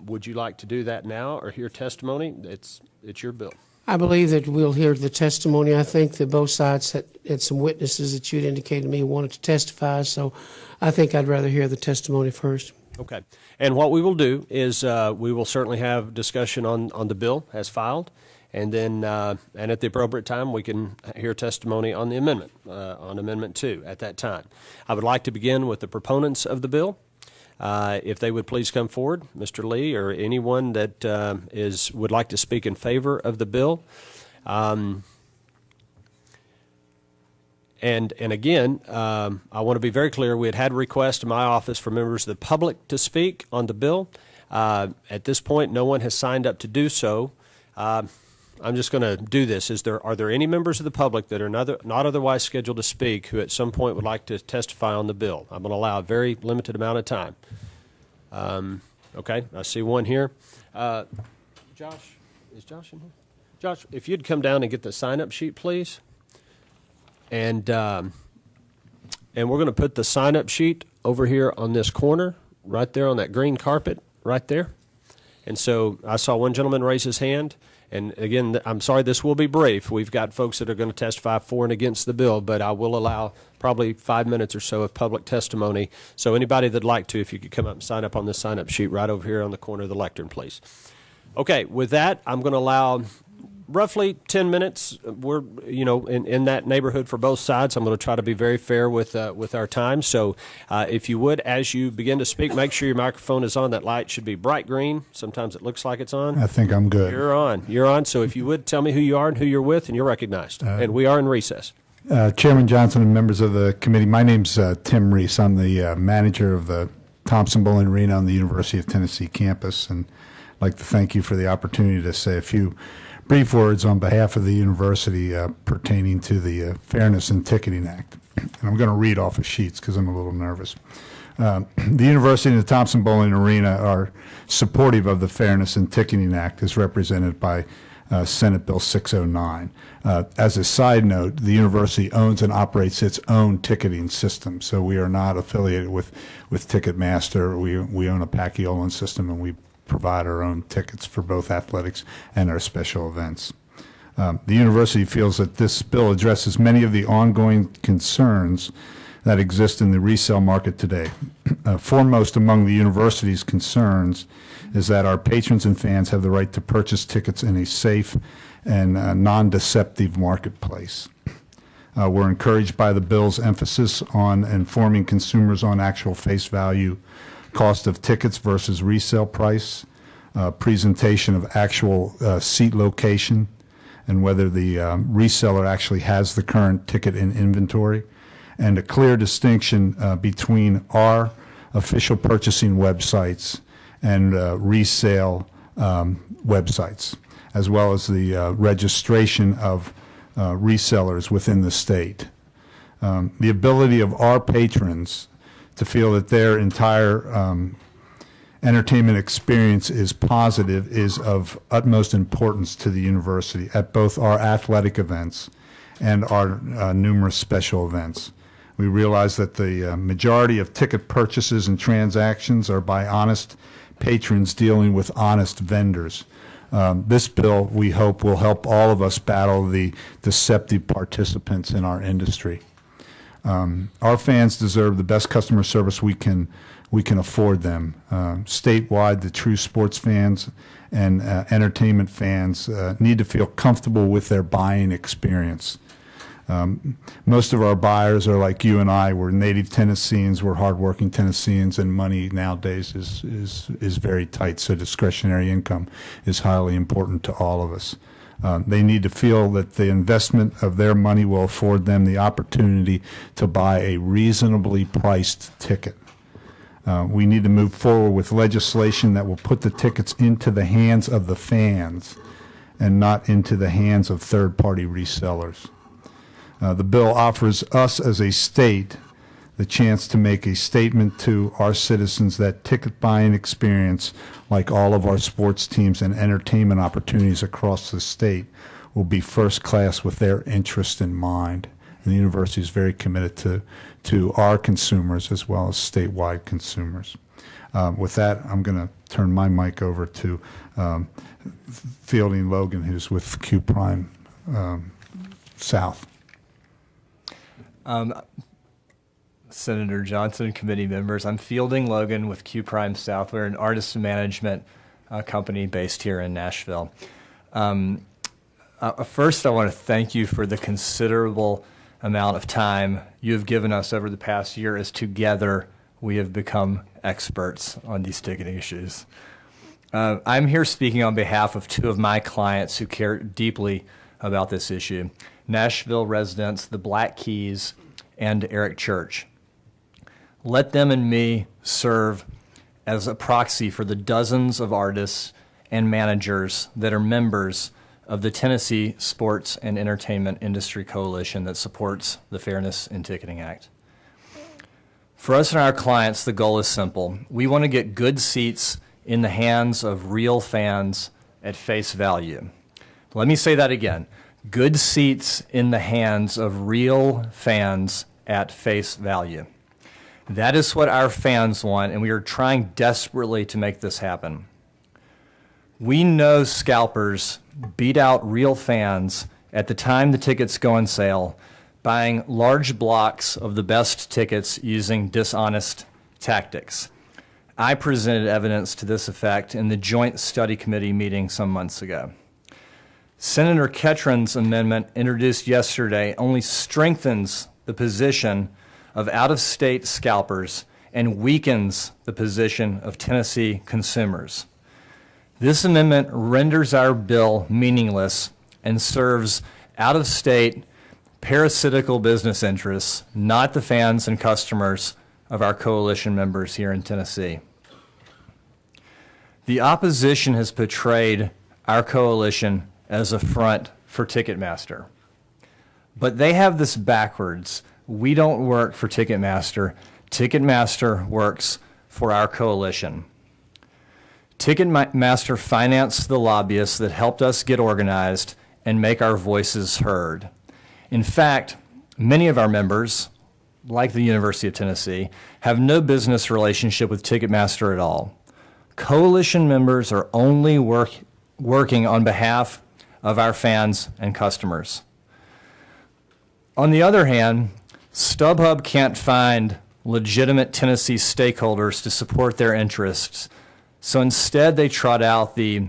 Would you like to do that now or hear testimony? It's your bill. I believe that we'll hear the testimony. I think that both sides had some witnesses that you'd indicated to me wanted to testify, so I think I'd rather hear the testimony first. Okay. And what we will do is we will certainly have discussion on the bill as filed, and then and at the appropriate time we can hear testimony on the amendment, on Amendment 2 at that time. I would like to begin with the proponents of the bill. If they would please come forward, Mr. Lee or anyone that would like to speak in favor of the bill. And again, I want to be very clear. We had requests in my office for members of the public to speak on the bill. At this point, no one has signed up to do so. I'm just going to do this. Are there any members of the public that are not otherwise scheduled to speak who at some point would like to testify on the bill? I'm going to allow a very limited amount of time. Okay, I see one here. Josh, is Josh in here? Josh, if you'd come down and get the sign-up sheet, please. And we're going to put the sign-up sheet over here on this corner, right there on that green carpet, right there. And so I saw one gentleman raise his hand. And again, I'm sorry, this will be brief. We've got folks that are going to testify for and against the bill, but I will allow probably 5 minutes or so of public testimony. So anybody that'd like to, if you could come up and sign up on this sign-up sheet right over here on the corner of the lectern, please. Okay, with that, I'm going to allow roughly 10 minutes. We're, in that neighborhood for both sides. I'm going to try to be very fair with our time. So if you would, as you begin to speak, make sure your microphone is on. That light should be bright green. Sometimes it looks like it's on. I think I'm good. You're on. You're on. So if you would, tell me who you are and who you're with, and you're recognized. And we are in recess. Chairman Johnson and members of the committee, my name's Tim Reese. I'm the manager of the Thompson Bowling Arena on the University of Tennessee campus, and I'd like to thank you for the opportunity to say a few brief words on behalf of the university pertaining to the Fairness in Ticketing Act. And I'm going to read off of sheets because I'm a little nervous. The university and the Thompson Bowling Arena are supportive of the Fairness in Ticketing Act as represented by Senate Bill 609. As a side note, the university owns and operates its own ticketing system, so we are not affiliated with Ticketmaster. We own a Paciolan system, and we provide our own tickets for both athletics and our special events. The university feels that this bill addresses many of the ongoing concerns that exist in the resale market today. Foremost among the university's concerns is that our patrons and fans have the right to purchase tickets in a safe and non-deceptive marketplace. We're encouraged by the bill's emphasis on informing consumers on actual face value cost of tickets versus resale price, presentation of actual seat location, and whether the reseller actually has the current ticket in inventory, and a clear distinction between our official purchasing websites and resale websites, as well as the registration of resellers within the state. The ability of our patrons to feel that their entire entertainment experience is positive is of utmost importance to the university at both our athletic events and our numerous special events. We realize that the majority of ticket purchases and transactions are by honest patrons dealing with honest vendors. This bill, we hope, will help all of us battle the deceptive participants in our industry. Our fans deserve the best customer service we can afford them. Statewide, the true sports fans and entertainment fans need to feel comfortable with their buying experience. Most of our buyers are like you and I. We're native Tennesseans. We're hardworking Tennesseans, and money nowadays is very tight. So discretionary income is highly important to all of us. They need to feel that the investment of their money will afford them the opportunity to buy a reasonably priced ticket. We need to move forward with legislation that will put the tickets into the hands of the fans and not into the hands of third-party resellers. The bill offers us as a state the chance to make a statement to our citizens that ticket buying experience, like all of our sports teams and entertainment opportunities across the state, will be first class with their interest in mind. And the university is very committed to our consumers as well as statewide consumers. With that, I'm going to turn my mic over to Fielding Logan, who's with Q Prime South. Senator Johnson, committee members, I'm Fielding Logan with Q Prime South. We're an artist management company based here in Nashville. First, I want to thank you for the considerable amount of time you have given us over the past year as together we have become experts on these ticketing issues. I'm here speaking on behalf of two of my clients who care deeply about this issue, Nashville residents, the Black Keys, and Eric Church. Let them and me serve as a proxy for the dozens of artists and managers that are members of the Tennessee Sports and Entertainment Industry Coalition that supports the Fairness in Ticketing Act. For us and our clients, the goal is simple. We want to get good seats in the hands of real fans at face value. Let me say that again. good seats in the hands of real fans at face value. That is what our fans want, and we are trying desperately to make this happen. We know scalpers beat out real fans at the time the tickets go on sale, buying large blocks of the best tickets using dishonest tactics. I presented evidence to this effect in the Joint Study Committee meeting some months ago. Senator Ketron's amendment introduced yesterday only strengthens the position of out-of-state scalpers and weakens the position of Tennessee consumers. This amendment renders our bill meaningless and serves out-of-state parasitical business interests, not the fans and customers of our coalition members here in Tennessee. The opposition has portrayed our coalition as a front for Ticketmaster. But they have this backwards. We don't work for Ticketmaster. Ticketmaster works for our coalition. Ticketmaster financed the lobbyists that helped us get organized and make our voices heard. In fact, many of our members, like the University of Tennessee, have no business relationship with Ticketmaster at all. Coalition members are only working on behalf of our fans and customers. On the other hand, StubHub can't find legitimate Tennessee stakeholders to support their interests, so instead they trot out the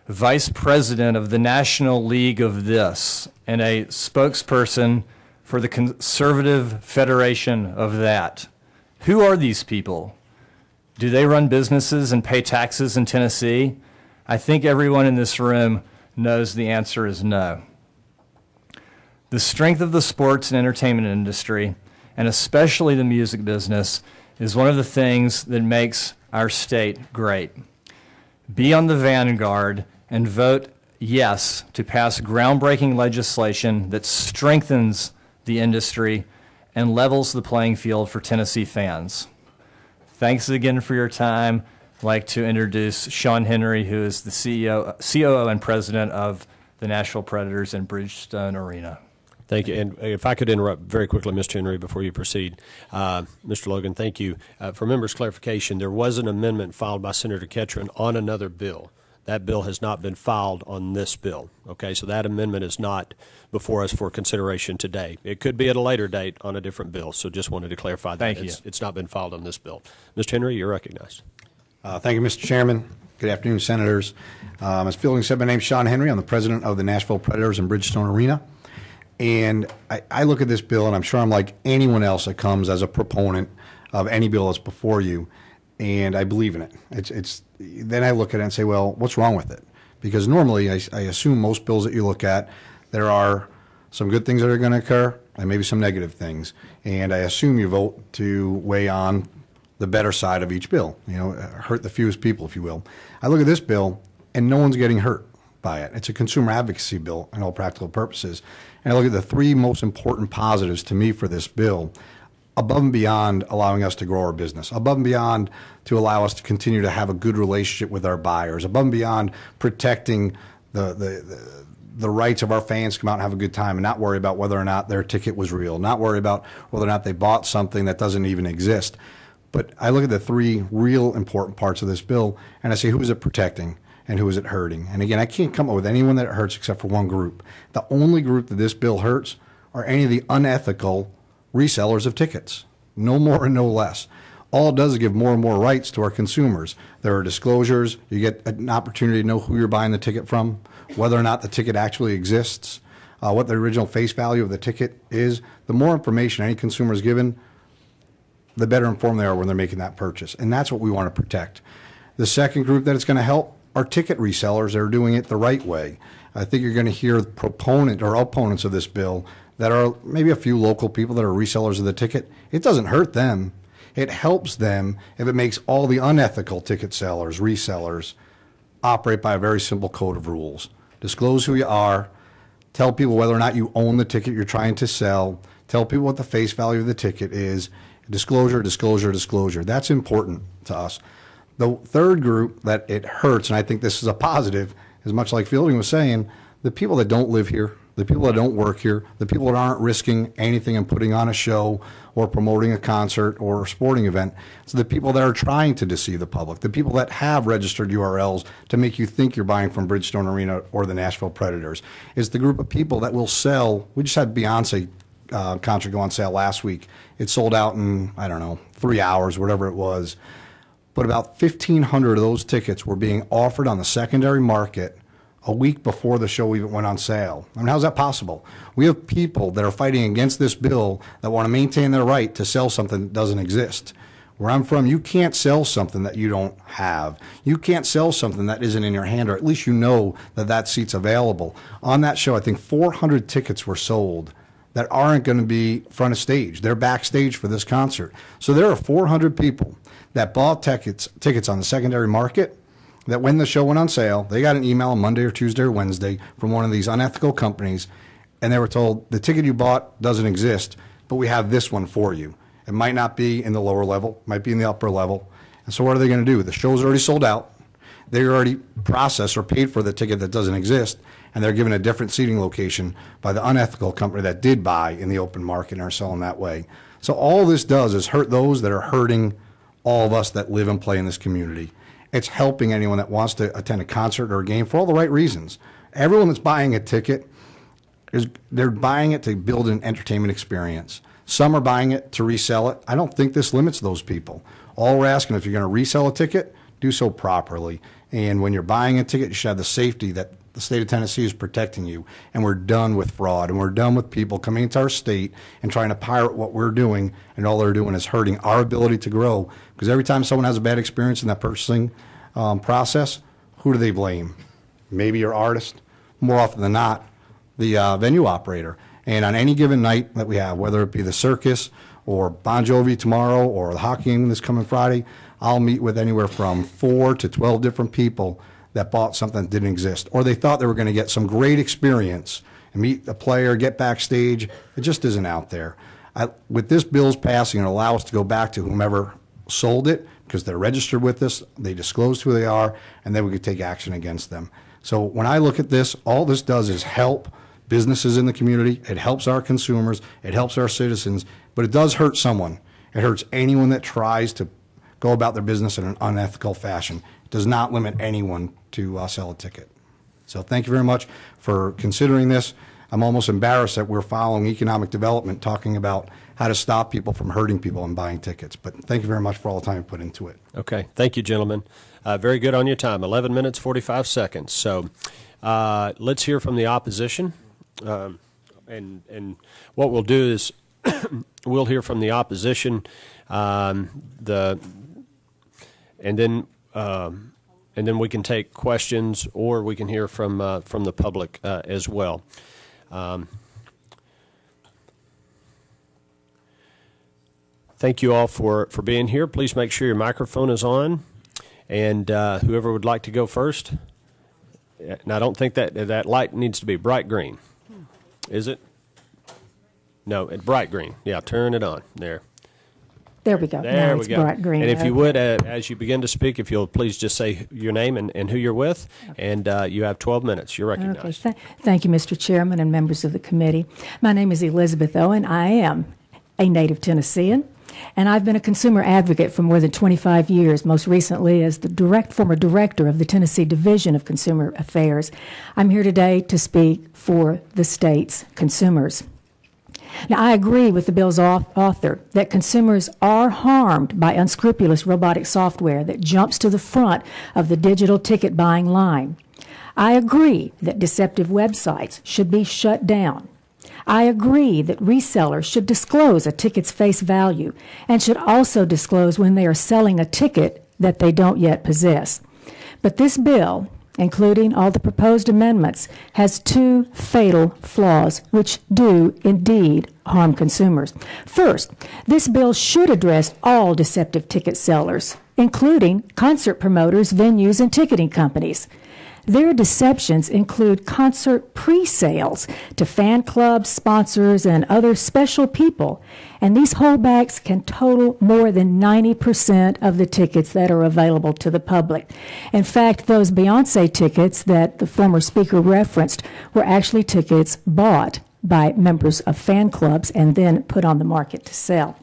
vice president of the National League of this and a spokesperson for the Conservative Federation of that. Who are these people? Do they run businesses and pay taxes in Tennessee? I think everyone in this room knows the answer is no. The strength of the sports and entertainment industry, and especially the music business, is one of the things that makes our state great. Be on the vanguard and vote yes to pass groundbreaking legislation that strengthens the industry and levels the playing field for Tennessee fans. Thanks again for your time. I'd like to introduce Sean Henry, who is the COO and president of the Nashville Predators and Bridgestone Arena. Thank you. And if I could interrupt very quickly, Mr. Henry, before you proceed. Mr. Logan, thank you. For members' clarification, there was an amendment filed by Senator Ketron on another bill. That bill has not been filed on this bill. Okay, so that amendment is not before us for consideration today. It could be at a later date on a different bill, so just wanted to clarify that. Thank you. It's not been filed on this bill. Mr. Henry, you're recognized. Thank you, Mr. Chairman. Good afternoon, Senators. As Fielding said, my name is Sean Henry. I'm the president of the Nashville Predators and Bridgestone Arena. And I look at this bill, and I'm sure I'm like anyone else that comes as a proponent of any bill that's before you, and I believe in it. Then I look at it and say, well, what's wrong with it? Because normally I assume most bills that you look at, there are some good things that are going to occur and maybe some negative things. And I assume you vote to weigh on the better side of each bill, hurt the fewest people, if you will. I look at this bill, and no one's getting hurt by it. It's a consumer advocacy bill in all practical purposes. And I look at the three most important positives to me for this bill, above and beyond allowing us to grow our business, above and beyond to allow us to continue to have a good relationship with our buyers, above and beyond protecting the rights of our fans to come out and have a good time and not worry about whether or not their ticket was real, not worry about whether or not they bought something that doesn't even exist. But I look at the three real important parts of this bill, and I say, who is it protecting? And who is it hurting? And again, I can't come up with anyone that it hurts except for one group. The only group that this bill hurts are any of the unethical resellers of tickets. No more and no less. All it does is give more and more rights to our consumers. There are disclosures. You get an opportunity to know who you're buying the ticket from, whether or not the ticket actually exists, what the original face value of the ticket is. The more information any consumer is given, the better informed they are when they're making that purchase. And that's what we want to protect. The second group that it's going to help are ticket resellers that are doing it the right way. I think you're going to hear proponent or opponents of this bill that are maybe a few local people that are resellers of the ticket. It doesn't hurt them. It helps them if it makes all the unethical ticket sellers, resellers, operate by a very simple code of rules. Disclose who you are. Tell people whether or not you own the ticket you're trying to sell. Tell people what the face value of the ticket is. Disclosure, disclosure, disclosure. That's important to us. The third group that it hurts, and I think this is a positive, is much like Fielding was saying, the people that don't live here, the people that don't work here, the people that aren't risking anything and putting on a show or promoting a concert or a sporting event. So the people that are trying to deceive the public, the people that have registered URLs to make you think you're buying from Bridgestone Arena or the Nashville Predators, is the group of people that will sell. We just had Beyonce concert go on sale last week. It sold out in, 3 hours, whatever it was. But about 1,500 of those tickets were being offered on the secondary market a week before the show even went on sale. I mean, how's that possible? We have people that are fighting against this bill that want to maintain their right to sell something that doesn't exist. Where I'm from, you can't sell something that you don't have. You can't sell something that isn't in your hand, or at least you know that that seat's available. On that show, I think 400 tickets were sold that aren't going to be front of stage. They're backstage for this concert. So there are 400 people that bought tickets on the secondary market that when the show went on sale, they got an email on Monday or Tuesday or Wednesday from one of these unethical companies, and they were told, the ticket you bought doesn't exist, but we have this one for you. It might not be in the lower level, might be in the upper level. And so what are they going to do? The show's already sold out. They already processed or paid for the ticket that doesn't exist, and they're given a different seating location by the unethical company that did buy in the open market and are selling that way. So all this does is hurt those that are hurting all of us that live and play in this community. It's helping anyone that wants to attend a concert or a game for all the right reasons. Everyone that's buying a ticket, they're buying it to build an entertainment experience. Some are buying it to resell it. I don't think this limits those people. All we're asking, if you're going to resell a ticket, do so properly. And when you're buying a ticket, you should have the safety that the state of Tennessee is protecting you. And we're done with fraud, and we're done with people coming into our state and trying to pirate what we're doing, and all they're doing is hurting our ability to grow. Because every time someone has a bad experience in that purchasing process, who do they blame? Maybe your artist, more often than not, the venue operator. And on any given night that we have, whether it be the circus or Bon Jovi tomorrow or the hockey game this coming Friday, I'll meet with anywhere from 4 to 12 different people that bought something that didn't exist. Or they thought they were going to get some great experience and meet a player, get backstage. It just isn't out there. With this bill's passing, it'll allow us to go back to whomever sold it, because they're registered with us, they disclosed who they are, and then we could take action against them. So when I look at this, all this does is help businesses in the community. It helps our consumers. It helps our citizens. But it does hurt someone. It hurts anyone that tries to go about their business in an unethical fashion. It does not limit anyone to sell a ticket. So thank you very much for considering this. I'm almost embarrassed that we're following economic development, talking about how to stop people from hurting people and buying tickets. But thank you very much for all the time you put into it. Okay. Thank you, gentlemen. Very good on your time. 11 minutes, 45 seconds. So let's hear from the opposition. And what we'll do is we'll hear from the opposition, and then we can take questions, or we can hear from the public as well. Thank you all for being here. Please make sure your microphone is on, and whoever would like to go first. And I don't think that light needs to be bright green. Is it? No, bright green. Yeah, turn it on. There. There we go. There now we it's go. Bright green. And if you Okay. would, as you begin to speak, if you'll please just say your name and who you're with, and you have 12 minutes. You're recognized. Okay. Thank you, Mr. Chairman and members of the committee. My name is Elizabeth Owen. I am a native Tennessean, and I've been a consumer advocate for more than 25 years, most recently as the former director of the Tennessee Division of Consumer Affairs. I'm here today to speak for the state's consumers. Now, I agree with the bill's author that consumers are harmed by unscrupulous robotic software that jumps to the front of the digital ticket buying line. I agree that deceptive websites should be shut down. I agree that resellers should disclose a ticket's face value and should also disclose when they are selling a ticket that they don't yet possess. But this bill, including all the proposed amendments, has two fatal flaws which do indeed harm consumers. First, this bill should address all deceptive ticket sellers. including concert promoters, venues, and ticketing companies. Their deceptions include concert pre-sales to fan clubs, sponsors, and other special people, and these holdbacks can total more than 90% of the tickets that are available to the public. In fact, those Beyonce tickets that the former speaker referenced were actually tickets bought by members of fan clubs and then put on the market to sell.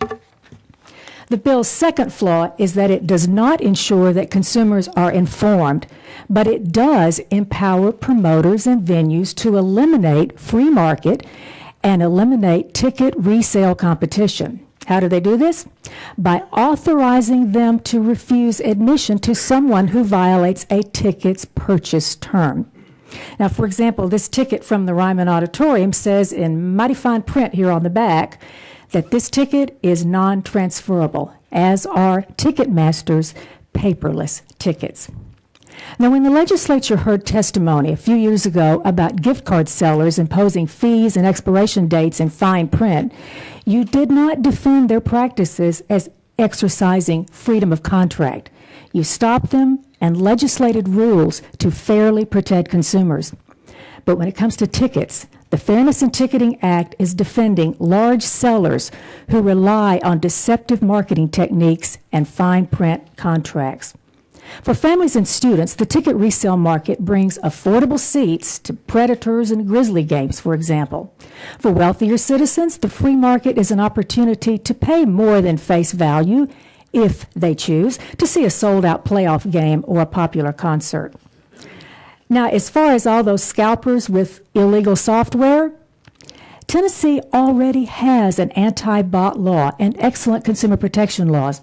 The bill's second flaw is that it does not ensure that consumers are informed, but it does empower promoters and venues to eliminate free market and eliminate ticket resale competition. How do they do this? By authorizing them to refuse admission to someone who violates a ticket's purchase term. Now, for example, this ticket from the Ryman Auditorium says in mighty fine print here on the back that this ticket is non-transferable, as are Ticketmaster's paperless tickets. Now, when the legislature heard testimony a few years ago about gift card sellers imposing fees and expiration dates in fine print, you did not defend their practices as exercising freedom of contract. You stopped them and legislated rules to fairly protect consumers. But when it comes to tickets, the Fairness in Ticketing Act is defending large sellers who rely on deceptive marketing techniques and fine print contracts. For families and students, the ticket resale market brings affordable seats to Predators and Grizzly games, for example. For wealthier citizens, the free market is an opportunity to pay more than face value, if they choose, to see a sold-out playoff game or a popular concert. Now, as far as all those scalpers with illegal software, Tennessee already has an anti-bot law and excellent consumer protection laws.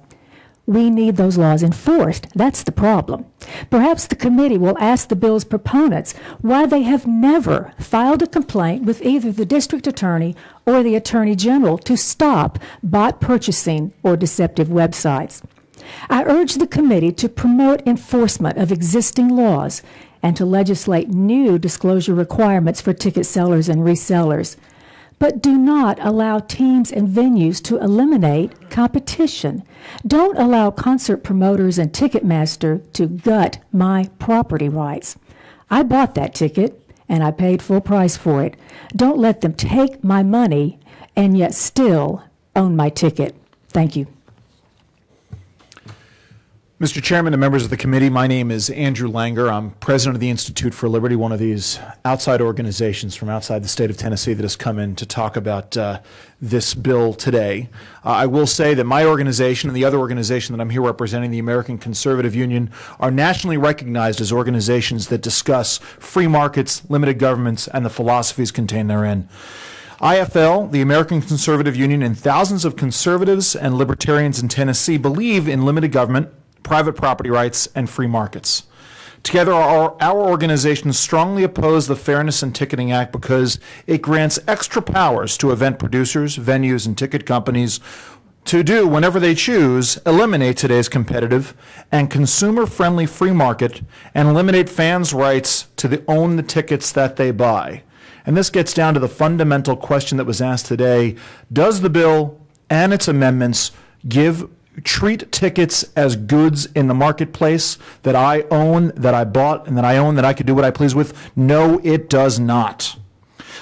We need those laws enforced. That's the problem. Perhaps the committee will ask the bill's proponents why they have never filed a complaint with either the district attorney or the attorney general to stop bot purchasing or deceptive websites. I urge the committee to promote enforcement of existing laws and to legislate new disclosure requirements for ticket sellers and resellers. But do not allow teams and venues to eliminate competition. Don't allow concert promoters and Ticketmaster to gut my property rights. I bought that ticket, and I paid full price for it. Don't let them take my money and yet still own my ticket. Thank you. Mr. Chairman and members of the committee, my name is Andrew Langer. I'm president of the Institute for Liberty, one of these outside organizations from outside the state of Tennessee that has come in to talk about this bill today. I will say that my organization and the other organization that I'm here representing, the American Conservative Union, are nationally recognized as organizations that discuss free markets, limited governments, and the philosophies contained therein. IFL, the American Conservative Union, and thousands of conservatives and libertarians in Tennessee believe in limited government, private property rights, and free markets. Together, our organizations strongly oppose the Fairness in Ticketing Act because it grants extra powers to event producers, venues, and ticket companies to do, whenever they choose, eliminate today's competitive and consumer-friendly free market and eliminate fans' rights to own the tickets that they buy. And this gets down to the fundamental question that was asked today: does the bill and its amendments treat tickets as goods in the marketplace that I own, that I bought, and that I own, that I could do what I please with? No, it does not.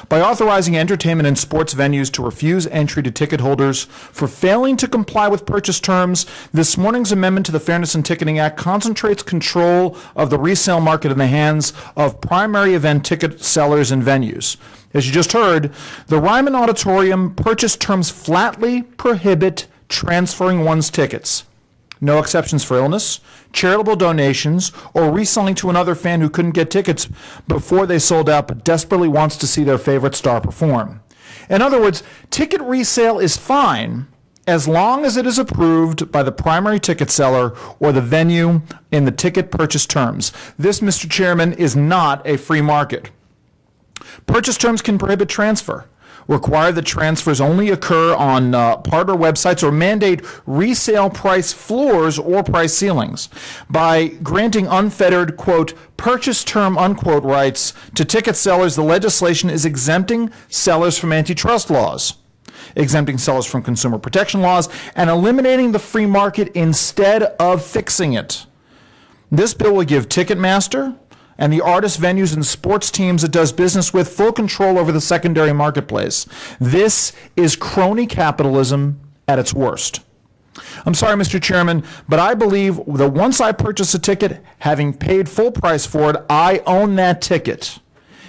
By authorizing entertainment and sports venues to refuse entry to ticket holders for failing to comply with purchase terms, this morning's amendment to the Fairness in Ticketing Act concentrates control of the resale market in the hands of primary event ticket sellers and venues. As you just heard, the Ryman Auditorium purchase terms flatly prohibit transferring one's tickets. No exceptions for illness, charitable donations, or reselling to another fan who couldn't get tickets before they sold out but desperately wants to see their favorite star perform. In other words, ticket resale is fine as long as it is approved by the primary ticket seller or the venue in the ticket purchase terms. This, Mr. Chairman, is not a free market. Purchase terms can prohibit transfer, require that transfers only occur on partner websites, or mandate resale price floors or price ceilings. By granting unfettered, quote, purchase term, unquote, rights to ticket sellers, the legislation is exempting sellers from antitrust laws. exempting sellers from consumer protection laws, and eliminating the free market instead of fixing it. This bill will give Ticketmaster and the artist, venues, and sports teams it does business with full control over the secondary marketplace. This is crony capitalism at its worst. I'm sorry, Mr. Chairman, but I believe that once I purchase a ticket, having paid full price for it, I own that ticket.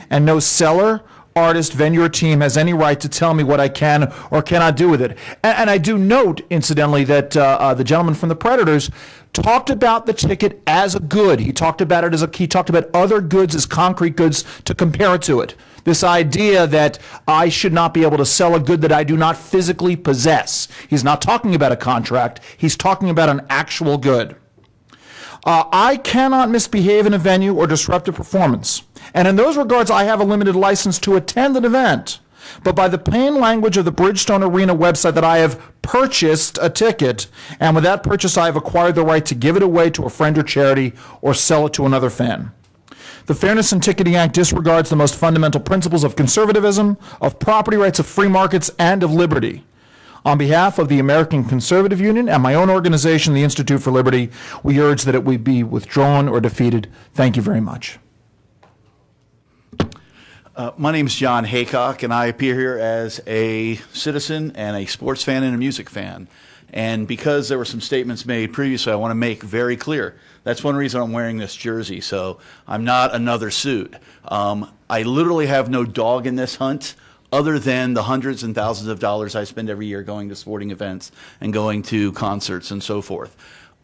And no seller, artist, venue, or team has any right to tell me what I can or cannot do with it. And I do note, incidentally, that the gentleman from the Predators talked about the ticket as a good. He talked about it he talked about other goods as concrete goods to compare it to it. This idea that I should not be able to sell a good that I do not physically possess. He's not talking about a contract. He's talking about an actual good. I cannot misbehave in a venue or disrupt a performance. And in those regards, I have a limited license to attend an event. But by the plain language of the Bridgestone Arena website that I have purchased a ticket, and with that purchase I have acquired the right to give it away to a friend or charity or sell it to another fan. The Fairness in Ticketing Act disregards the most fundamental principles of conservatism, of property rights, of free markets, and of liberty. On behalf of the American Conservative Union and my own organization, the Institute for Liberty, we urge that it would be withdrawn or defeated. Thank you very much. My name is John Haycock, and I appear here as a citizen and a sports fan and a music fan. And because there were some statements made previously, I want to make very clear. That's one reason I'm wearing this jersey, so I'm not another suit. I literally have no dog in this hunt other than the hundreds and thousands of dollars I spend every year going to sporting events and going to concerts and so forth.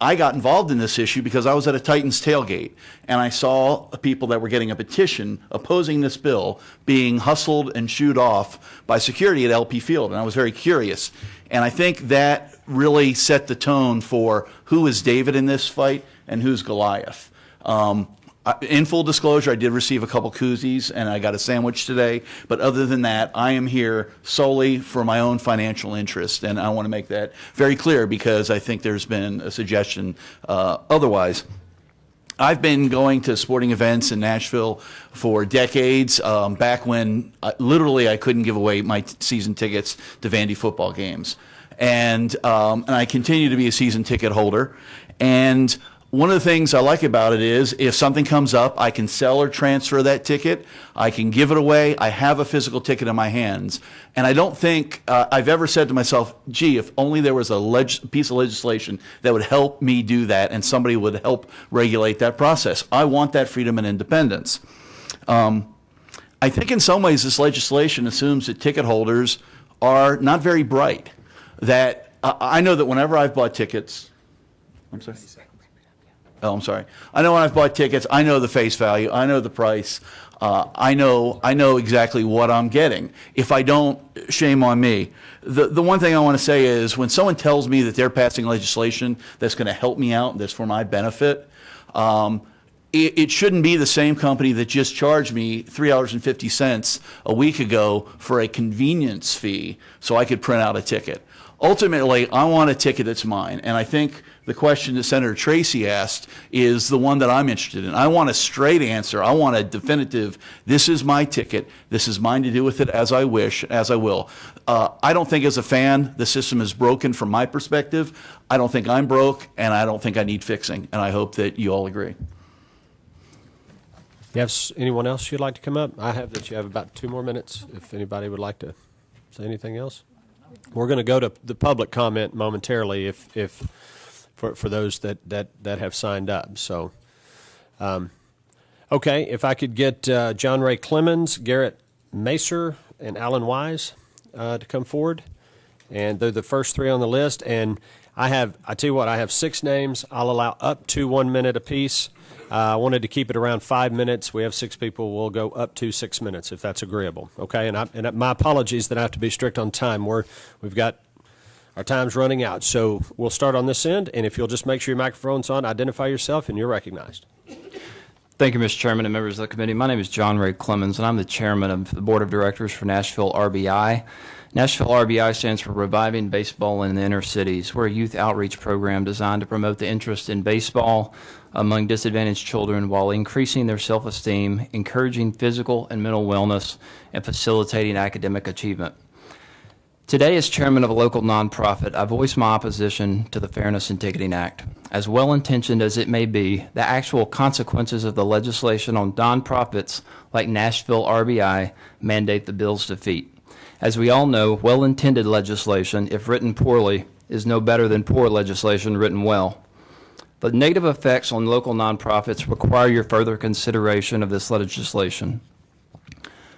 I got involved in this issue because I was at a Titans tailgate and I saw people that were getting a petition opposing this bill being hustled and shooed off by security at LP Field, and I was very curious. And I think that really set the tone for who is David in this fight and who's Goliath. In full disclosure, I did receive a couple koozies and I got a sandwich today, but other than that, I am here solely for my own financial interest, and I want to make that very clear because I think there's been a suggestion otherwise. I've been going to sporting events in Nashville for decades, back when literally I couldn't give away my season tickets to Vandy football games. And I continue to be a season ticket holder. And one of the things I like about it is if something comes up, I can sell or transfer that ticket. I can give it away. I have a physical ticket in my hands. And I don't think I've ever said to myself, gee, if only there was a piece of legislation that would help me do that and somebody would help regulate that process. I want that freedom and independence. I think in some ways this legislation assumes that ticket holders are not very bright. That I know that whenever I've bought tickets, I'm sorry. Oh, I'm sorry. I know when I've bought tickets, I know the face value, I know the price, I know exactly what I'm getting. If I don't, shame on me. The one thing I want to say is when someone tells me that they're passing legislation that's going to help me out, that's for my benefit, it shouldn't be the same company that just charged me $3.50 a week ago for a convenience fee so I could print out a ticket. Ultimately, I want a ticket that's mine, and I think the question that Senator Tracy asked is the one that I'm interested in. I want a straight answer. I want a definitive, this is my ticket, this is mine to do with it as I wish, as I will. I don't think as a fan the system is broken from my perspective. I don't think I'm broke, and I don't think I need fixing, and I hope that you all agree. You have anyone else you'd like to come up? I have that you have about 2 more minutes if anybody would like to say anything else. We're going to go to the public comment momentarily if for those that have signed up. So, okay, if I could get John Ray Clemens, Garrett Macer, and Alan Wise to come forward. And they're the first 3 on the list. And I tell you what, I have 6 names. I'll allow up to 1 minute apiece. I wanted to keep it around 5 minutes. We have 6 people. We'll go up to 6 minutes if that's agreeable. Okay, and my apologies that I have to be strict on time. We've got our time's running out. So we'll start on this end, and if you'll just make sure your microphone's on, identify yourself, and you're recognized. Thank you, Mr. Chairman and members of the committee. My name is John Ray Clemens, and I'm the chairman of the board of directors for Nashville RBI. Nashville RBI stands for Reviving Baseball in the Inner Cities. We're a youth outreach program designed to promote the interest in baseball among disadvantaged children while increasing their self-esteem, encouraging physical and mental wellness, and facilitating academic achievement. Today, as chairman of a local nonprofit, I voice my opposition to the Fairness in Ticketing Act. As well-intentioned as it may be, the actual consequences of the legislation on nonprofits like Nashville RBI mandate the bill's defeat. As we all know, well-intended legislation, if written poorly, is no better than poor legislation written well. The negative effects on local nonprofits require your further consideration of this legislation.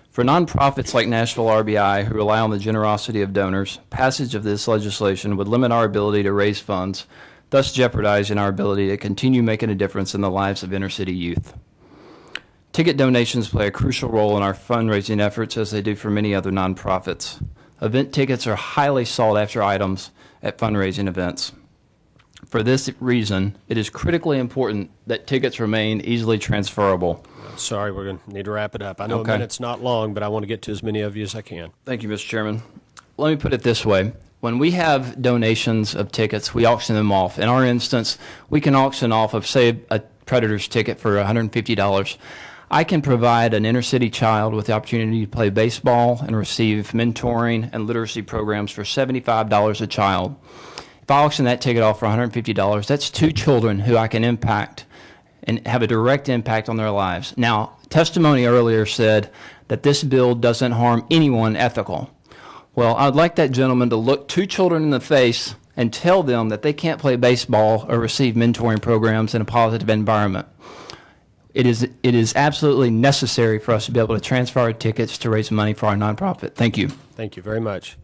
For nonprofits like Nashville RBI, who rely on the generosity of donors, passage of this legislation would limit our ability to raise funds, thus jeopardizing our ability to continue making a difference in the lives of inner-city youth. Ticket donations play a crucial role in our fundraising efforts, as they do for many other nonprofits. Event tickets are highly sought-after items at fundraising events. For this reason, it is critically important that tickets remain easily transferable. Sorry, we're going to need to wrap it up. I know Okay. a minute's not long, but I want to get to as many of you as I can. Thank you, Mr. Chairman. Let me put it this way. When we have donations of tickets, we auction them off. In our instance, we can auction off of, say, a Predators ticket for $150. I can provide an inner-city child with the opportunity to play baseball and receive mentoring and literacy programs for $75 a child. If I auction that ticket off for $150, that's 2 children who I can impact and have a direct impact on their lives. Now, testimony earlier said that this bill doesn't harm anyone ethical. Well, I'd like that gentleman to look 2 children in the face and tell them that they can't play baseball or receive mentoring programs in a positive environment. It is absolutely necessary for us to be able to transfer our tickets to raise money for our nonprofit. Thank you. Thank you very much.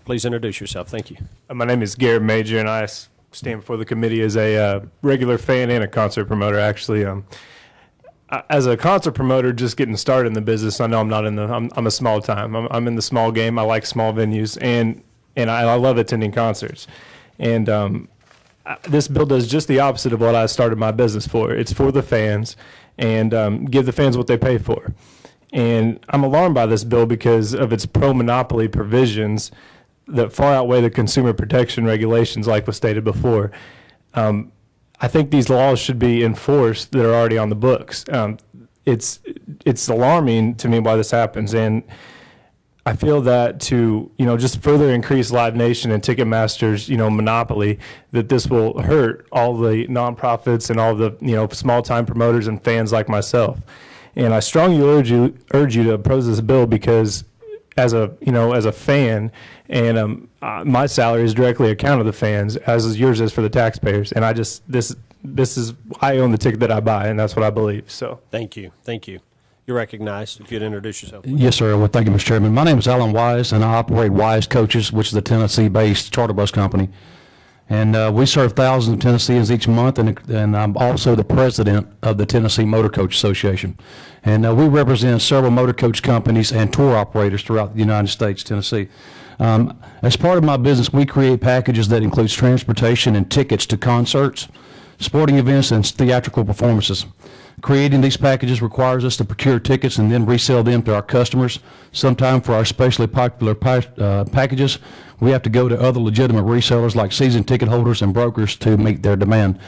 Please introduce yourself. Thank you. My name is Garrett Major, and I stand before the committee as a regular fan and a concert promoter, actually. As a concert promoter, just getting started in the business, I know I'm not in the, I'm a small time. I'm in the small game. I like small venues, and I love attending concerts. And this bill does just the opposite of what I started my business for. It's for the fans, and give the fans what they pay for. And I'm alarmed by this bill because of its pro-monopoly provisions that far outweigh the consumer protection regulations, like was stated before. I think these laws should be enforced that are already on the books. It's alarming to me why this happens, and I feel that to just further increase Live Nation and Ticketmaster's monopoly, that this will hurt all the nonprofits and all the small time promoters and fans like myself. And I strongly urge you to oppose this bill because as a fan, and my salary is directly accounted to the fans, as is yours is for the taxpayers. And I own the ticket that I buy, and that's what I believe. So thank you. You're recognized. If you'd introduce yourself. Yes, sir. Well, thank you, Mr. Chairman. My name is Alan Wise, and I operate Wise Coaches, which is a Tennessee-based charter bus company. And we serve thousands of Tennesseans each month, and I'm also the president of the Tennessee Motor Coach Association. And we represent several motor coach companies and tour operators throughout the United States, Tennessee. As part of my business, we create packages that includes transportation and tickets to concerts, sporting events, and theatrical performances. Creating these packages requires us to procure tickets and then resell them to our customers. Sometimes for our especially popular packages, we have to go to other legitimate resellers like season ticket holders and brokers to meet their demand.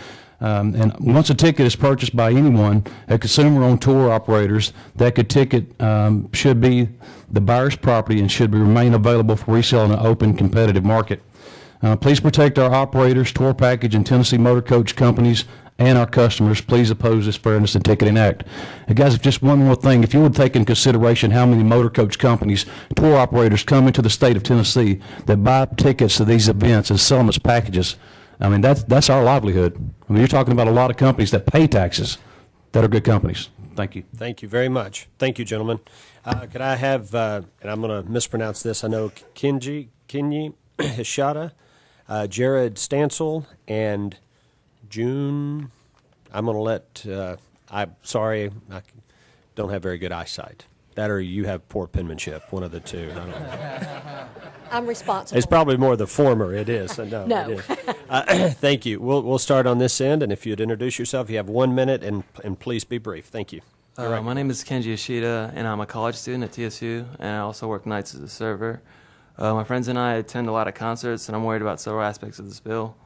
And once a ticket is purchased by anyone, a consumer-owned tour operators, that ticket should be the buyer's property and should remain available for resale in an open, competitive market. Please protect our operators, tour package, and Tennessee Motor Coach companies and our customers. Please oppose this Fairness in Ticketing Act. And guys, just one more thing. If you would take in consideration how many motor coach companies, tour operators come into the state of Tennessee that buy tickets to these events and sell them as packages, I mean, that's our livelihood. I mean, you're talking about a lot of companies that pay taxes that are good companies. Thank you. Thank you very much. Thank you, gentlemen. Could I have, and I'm going to mispronounce this, I know Kenji Hishada, Jared Stansel, and June, I'm going to let, I'm sorry, I don't have very good eyesight. That or you have poor penmanship, one of the two. I don't know. I'm responsible. It's probably more the former, it is. No. It is. Thank you. We'll start on this end, and if you'd introduce yourself, you have 1 minute, and please be brief. Thank you. My name is Kenji Ishida, and I'm a college student at TSU, and I also work nights as a server. My friends and I attend a lot of concerts, and I'm worried about several aspects of this bill.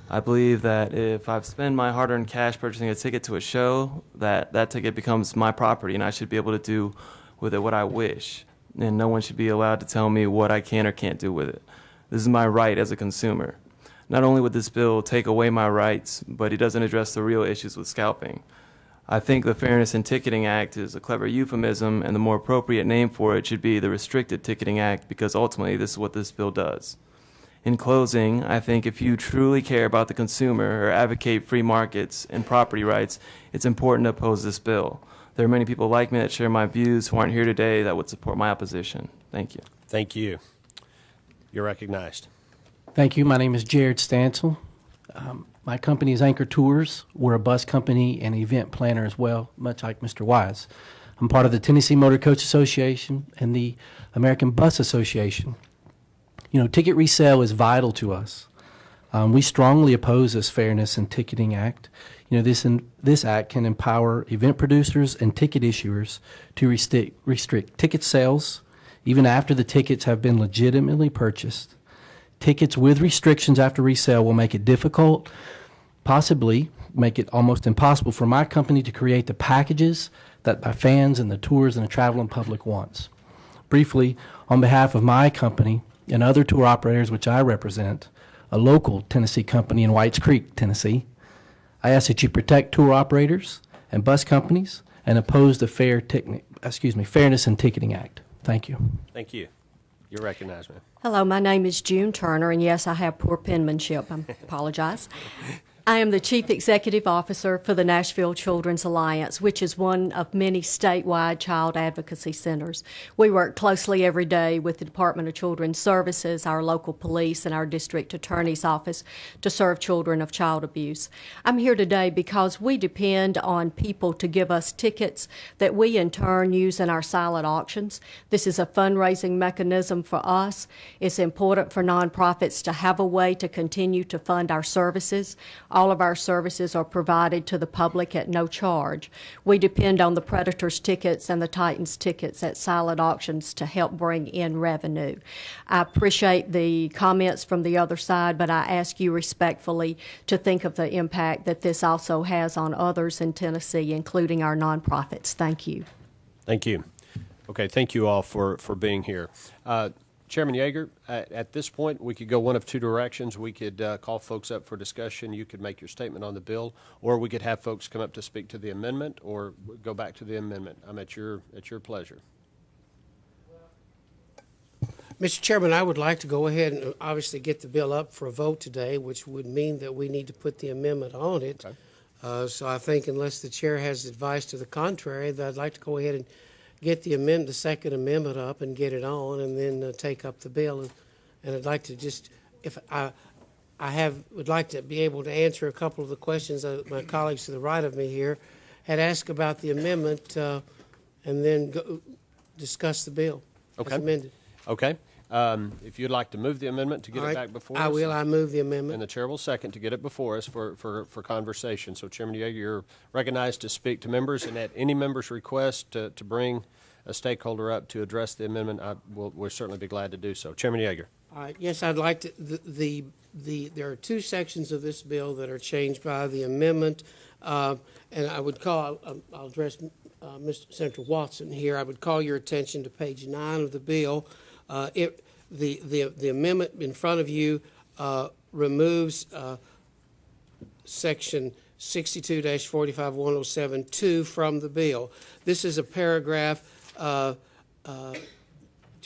I believe that if I spend my hard-earned cash purchasing a ticket to a show, that ticket becomes my property, and I should be able to do with it what I wish. and no one should be allowed to tell me what I can or can't do with it. This is my right as a consumer. Not only would this bill take away my rights, but it doesn't address the real issues with scalping. I think the Fairness in Ticketing Act is a clever euphemism, and the more appropriate name for it should be the Restricted Ticketing Act, because ultimately this is what this bill does. In closing, I think if you truly care about the consumer or advocate free markets and property rights, it's important to oppose this bill. There are many people like me that share my views who aren't here today that would support my opposition. Thank you. Thank you. You're recognized. Thank you. My name is Jared Stansel. My company is Anchor Tours. We're a bus company and event planner as well, much like Mr. Wise. I'm part of the Tennessee Motor Coach Association and the American Bus Association. You know, ticket resale is vital to us. We strongly oppose this Fairness in Ticketing Act. You know, this act can empower event producers and ticket issuers to restrict ticket sales even after the tickets have been legitimately purchased. Tickets with restrictions after resale will make it difficult, possibly make it almost impossible for my company to create the packages that my fans and the tours and the traveling public wants. Briefly, on behalf of my company and other tour operators which I represent, a local Tennessee company in Whites Creek, Tennessee, I ask that you protect tour operators and bus companies and oppose the Fairness in Ticketing Act. Thank you. Thank you. You're recognized, ma'am. Hello, my name is June Turner, and yes, I have poor penmanship. I apologize. I am the Chief Executive Officer for the Nashville Children's Alliance, which is one of many statewide child advocacy centers. We work closely every day with the Department of Children's Services, our local police, and our district attorney's office to serve children of child abuse. I'm here today because we depend on people to give us tickets that we in turn use in our silent auctions. This is a fundraising mechanism for us. It's important for nonprofits to have a way to continue to fund our services. All of our services are provided to the public at no charge. We depend on the Predators tickets and the Titans tickets at silent auctions to help bring in revenue. I appreciate the comments from the other side, but I ask you respectfully to think of the impact that this also has on others in Tennessee, including our nonprofits. Thank you. Thank you. Okay, thank you all for being here. Chairman Yeager, at this point, we could go one of two directions. We could call folks up for discussion. You could make your statement on the bill, or we could have folks come up to speak to the amendment, or go back to the amendment. I'm at your pleasure. Mr. Chairman, I would like to go ahead and obviously get the bill up for a vote today, which would mean that we need to put the amendment on it. Okay. So I think unless the chair has advice to the contrary, that I'd like to go ahead and get the second amendment up and get it on, and then take up the bill. And I'd like to just, if would like to be able to answer a couple of the questions that my colleagues to the right of me here had asked about the amendment, and then discuss the bill as amended. Okay. If you'd like to move the amendment to get it back before us. I will. I move the amendment. And the chair will second to get it before us for conversation. So, Chairman Yeager, you're recognized to speak to members, and at any member's request to bring a stakeholder up to address the amendment, we'll certainly be glad to do so. Chairman Yeager. All right. Yes, I'd like to. There are two sections of this bill that are changed by the amendment, and I would call. I'll address Mr. Senator Watson here. I would call your attention to page 9 of the bill. The amendment in front of you removes section 62-45-107-2 from the bill. This is a paragraph to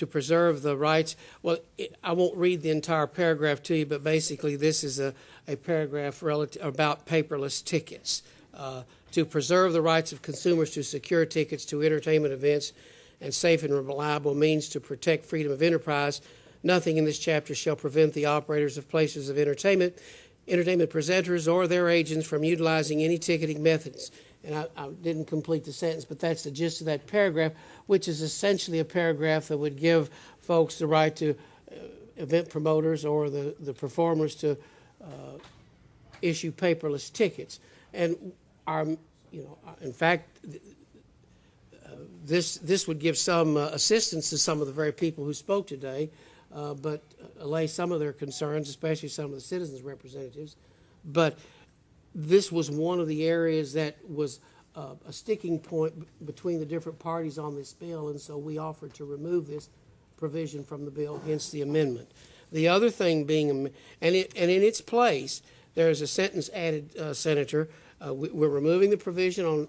preserve the rights. Well, I won't read the entire paragraph to you, but basically this is a paragraph about paperless tickets. To preserve the rights of consumers to secure tickets to entertainment events and safe and reliable means to protect freedom of enterprise. Nothing in this chapter shall prevent the operators of places of entertainment presenters, or their agents from utilizing any ticketing methods. And I didn't complete the sentence, but that's the gist of that paragraph, which is essentially a paragraph that would give folks the right to event promoters or the performers to issue paperless tickets. And in fact, this would give some assistance to some of the very people who spoke today, but allay some of their concerns, especially some of the citizens' representatives. But this was one of the areas that was a sticking point between the different parties on this bill, and so we offered to remove this provision from the bill, hence the amendment. The other thing being, and in its place, there is a sentence added, Senator. We're removing the provision on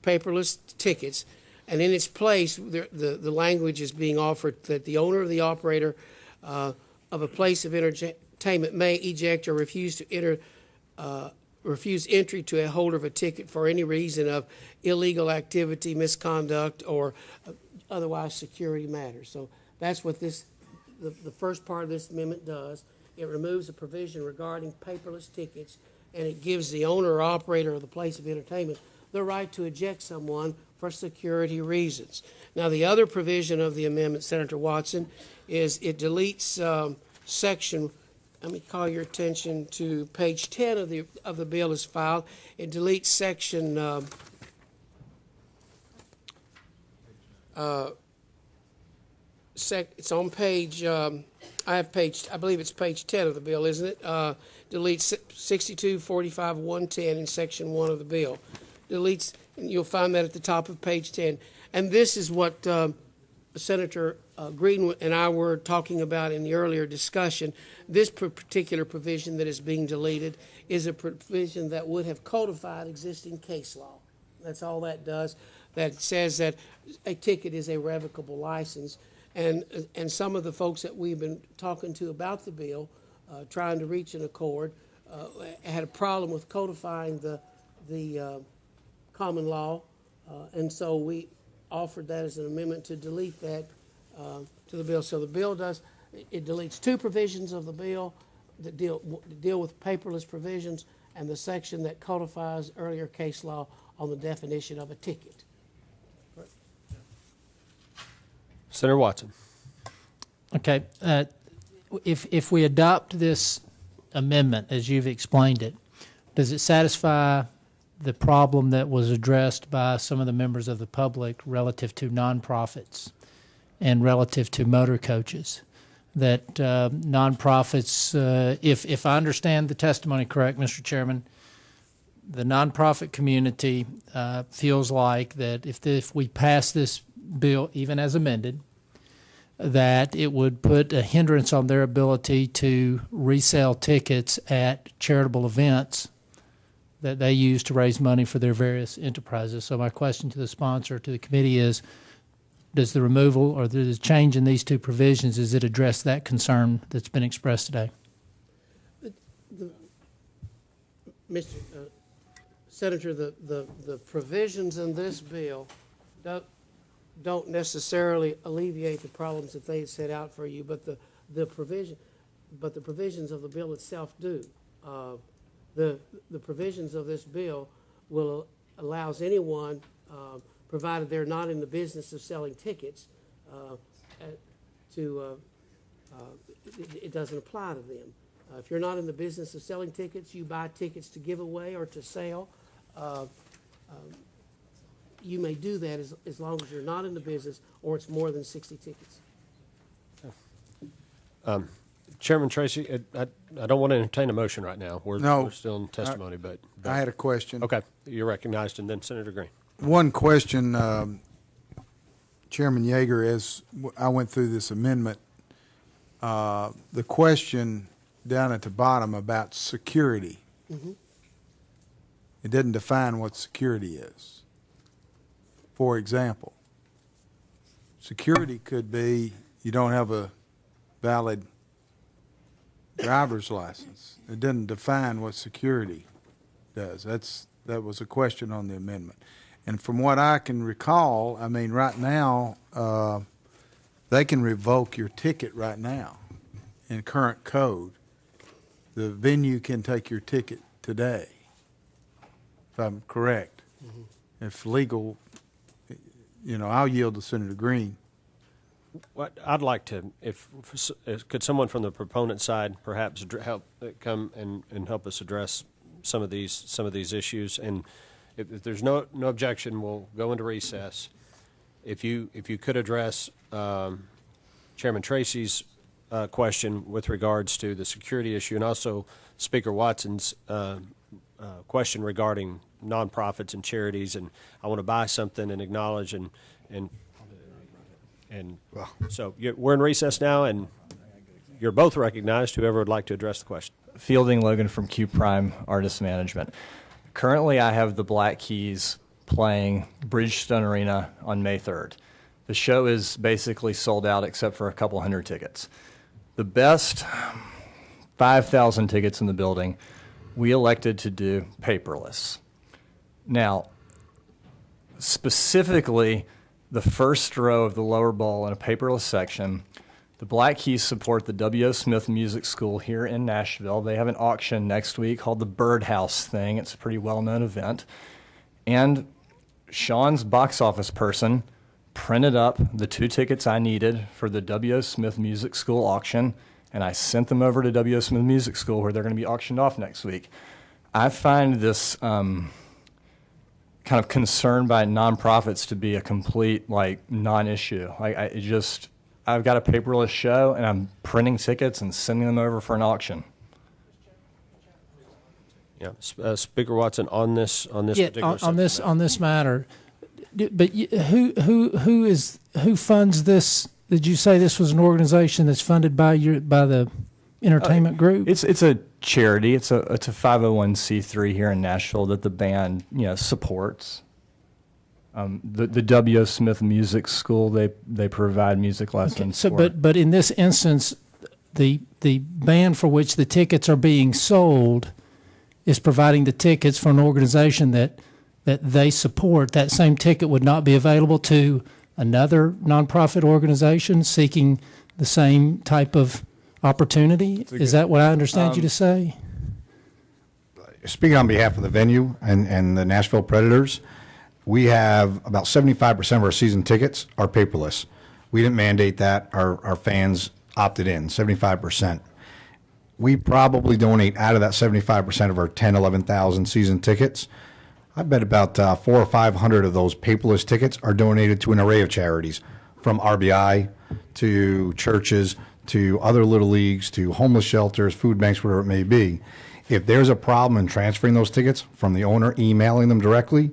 paperless tickets, and in its place, the language is being offered that the owner or the operator of a place of entertainment may eject or refuse entry to a holder of a ticket for any reason of illegal activity, misconduct, or otherwise security matters. So that's what the first part of this amendment does. It removes a provision regarding paperless tickets, and it gives the owner or operator of the place of entertainment the right to eject someone for security reasons. Now, the other provision of the amendment, Senator Watson, is it deletes section. Let me call your attention to page 10 of the bill is filed. It deletes section it's on page, I believe it's page 10 of the bill, isn't it? Deletes 62, 45, 110 in section 1 of the bill. Deletes, and you'll find that at the top of page 10. And this is what Senator Green and I were talking about in the earlier discussion. This particular provision that is being deleted is a provision that would have codified existing case law. That's all that does. That says that a ticket is a revocable license. And some of the folks that we've been talking to about the bill, trying to reach an accord, had a problem with codifying the common law. And so we offered that as an amendment to delete that to the bill. So the bill deletes two provisions of the bill that deal with paperless provisions and the section that codifies earlier case law on the definition of a ticket. Senator Watson. Okay. If we adopt this amendment as you've explained it, does it satisfy the problem that was addressed by some of the members of the public relative to nonprofits and relative to motor coaches? That nonprofits, if I understand the testimony correct, Mr. Chairman, the nonprofit community feels like that if we pass this bill, even as amended, that it would put a hindrance on their ability to resell tickets at charitable events that they use to raise money for their various enterprises. So my question to the sponsor, to the committee is, does the removal or the change in these two provisions, does it address that concern that's been expressed today? Mr. Senator, the provisions in this bill don't necessarily alleviate the problems that they set out for you, but the provisions of the bill itself do. The provisions of this bill allows anyone, provided they're not in the business of selling tickets, it doesn't apply to them. If you're not in the business of selling tickets, you buy tickets to give away or to sell. You may do that as long as you're not in the business or it's more than 60 tickets. Chairman Tracy, I don't want to entertain a motion right now. We're still in testimony, but I had a question. Okay, you're recognized, and then Senator Green. One question, Chairman Yeager, as I went through this amendment, the question down at the bottom about security. Mm-hmm. It doesn't define what security is. For example, security could be you don't have a valid driver's license. It doesn't define what security does. That was a question on the amendment. And from what I can recall, I mean, right now, they can revoke your ticket right now in current code. The venue can take your ticket today, if I'm correct. Mm-hmm. If legal, I'll yield to Senator Green. What I'd like to, could someone from the proponent side perhaps come and help us address some of these issues? And if there's no objection, we'll go into recess. If you could address Chairman Tracy's question with regards to the security issue, and also Speaker Watson's question regarding nonprofits and charities, and I want to buy something and acknowledge and so we're in recess now, and you're both recognized. Whoever would like to address the question. Fielding Logan from Q Prime Artist Management. Currently, I have the Black Keys playing Bridgestone Arena on May 3rd. The show is basically sold out except for a couple hundred tickets. The best 5,000 tickets in the building, we elected to do paperless. Now, specifically, the first row of the lower bowl in a paperless section, the Black Keys support the W.O. Smith Music School here in Nashville. They have an auction next week called the Birdhouse Thing. It's a pretty well-known event. And Sean's box office person printed up the 2 tickets I needed for the W.O. Smith Music School auction, and I sent them over to W.O. Smith Music School where they're going to be auctioned off next week. I find this kind of concern by nonprofits to be a complete non-issue. I've got a paperless show and I'm printing tickets and sending them over for an auction. Yeah, Speaker Watson, on this particular subject on this matter, but who funds this? Did you say this was an organization that's funded by the entertainment group? It's a charity. It's a 501c3 here in Nashville that the band supports. The W.O. Smith Music School, they provide music lessons. Okay, so but in this instance, the band for which the tickets are being sold is providing the tickets for an organization that they support. That same ticket would not be available to another nonprofit organization seeking the same type of opportunity? Is that what I understand you to say? Speaking on behalf of the venue and the Nashville Predators, we have about 75% of our season tickets are paperless. We didn't mandate that. Our fans opted in, 75%. We probably donate out of that 75% of our 11,000 season tickets. I bet about 400 or 500 of those paperless tickets are donated to an array of charities, from RBI to churches to other little leagues to homeless shelters, food banks, whatever it may be. If there's a problem in transferring those tickets from the owner, emailing them directly,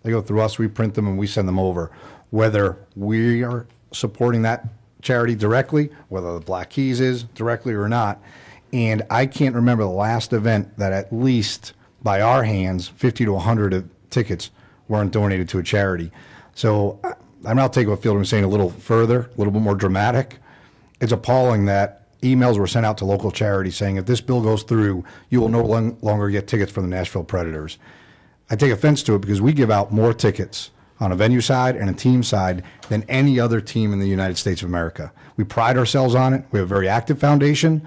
they go through us, we print them, and we send them over. Whether we are supporting that charity directly, whether the Black Keys is directly or not. And I can't remember the last event that at least by our hands, 50 to 100 of tickets weren't donated to a charity. So I'm now taking what Fielder was saying a little further, a little bit more dramatic. It's appalling that emails were sent out to local charities saying, if this bill goes through, you will no longer get tickets from the Nashville Predators. I take offense to it because we give out more tickets on a venue side and a team side than any other team in the United States of America. We pride ourselves on it. We have a very active foundation.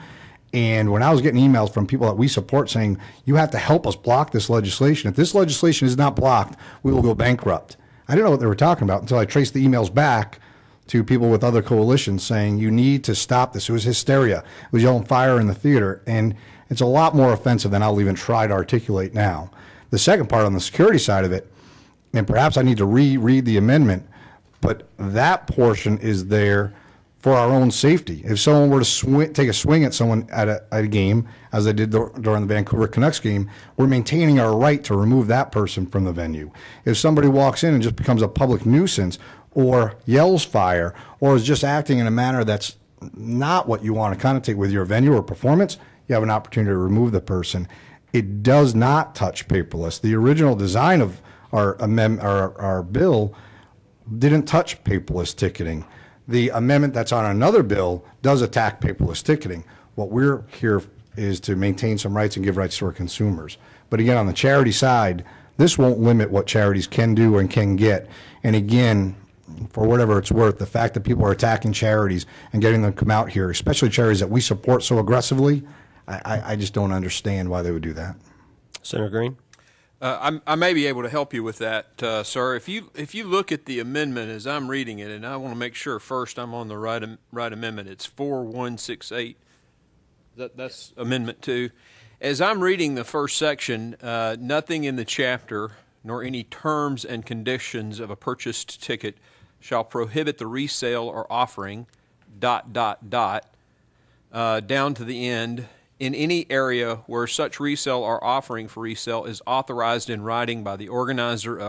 And when I was getting emails from people that we support saying, you have to help us block this legislation. If this legislation is not blocked, we will go bankrupt. I didn't know what they were talking about until I traced the emails back to people with other coalitions saying, you need to stop this. It was hysteria. It was yelling fire in the theater. And it's a lot more offensive than I'll even try to articulate now. The second part on the security side of it, and perhaps I need to reread the amendment, but that portion is there for our own safety. If someone were to take a swing at someone at a game, as they did during the Vancouver Canucks game, we're maintaining our right to remove that person from the venue. If somebody walks in and just becomes a public nuisance or yells fire or is just acting in a manner that's not what you want to connotate with your venue or performance, you have an opportunity to remove the person. It does not touch paperless. The original design of our bill didn't touch paperless ticketing. The amendment that's on another bill does attack paperless ticketing. What we're here is to maintain some rights and give rights to our consumers. But again, on the charity side, this won't limit what charities can do and can get. And again, for whatever it's worth, the fact that people are attacking charities and getting them to come out here, especially charities that we support so aggressively, I just don't understand why they would do that. Senator Green? I may be able to help you with that, sir. If you look at the amendment as I'm reading it, and I want to make sure first I'm on the right amendment. It's 4168. That's Amendment 2. As I'm reading the first section, nothing in the chapter nor any terms and conditions of a purchased ticket shall prohibit the resale or offering ... down to the end. in any area where such resale or offering for resale is authorized in writing by the organizer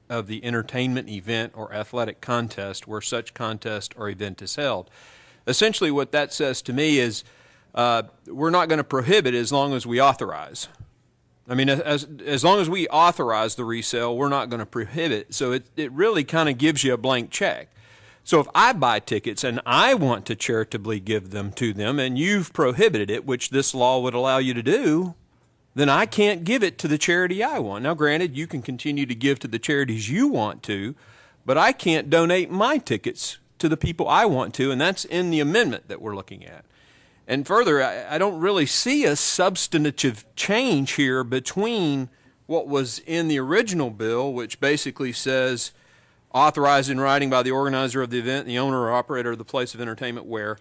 of the entertainment event or athletic contest where such contest or event is held. Essentially what that says to me is we're not going to prohibit as long as we authorize. I mean, as long as we authorize the resale, we're not going to prohibit. So it really kind of gives you a blank check. So if I buy tickets and I want to charitably give them to them and you've prohibited it, which this law would allow you to do, then I can't give it to the charity I want. Now, granted, you can continue to give to the charities you want to, but I can't donate my tickets to the people I want to, and that's in the amendment that we're looking at. And further, I don't really see a substantive change here between what was in the original bill, which basically says authorized in writing by the organizer of the event, the owner or operator of the place of entertainment where,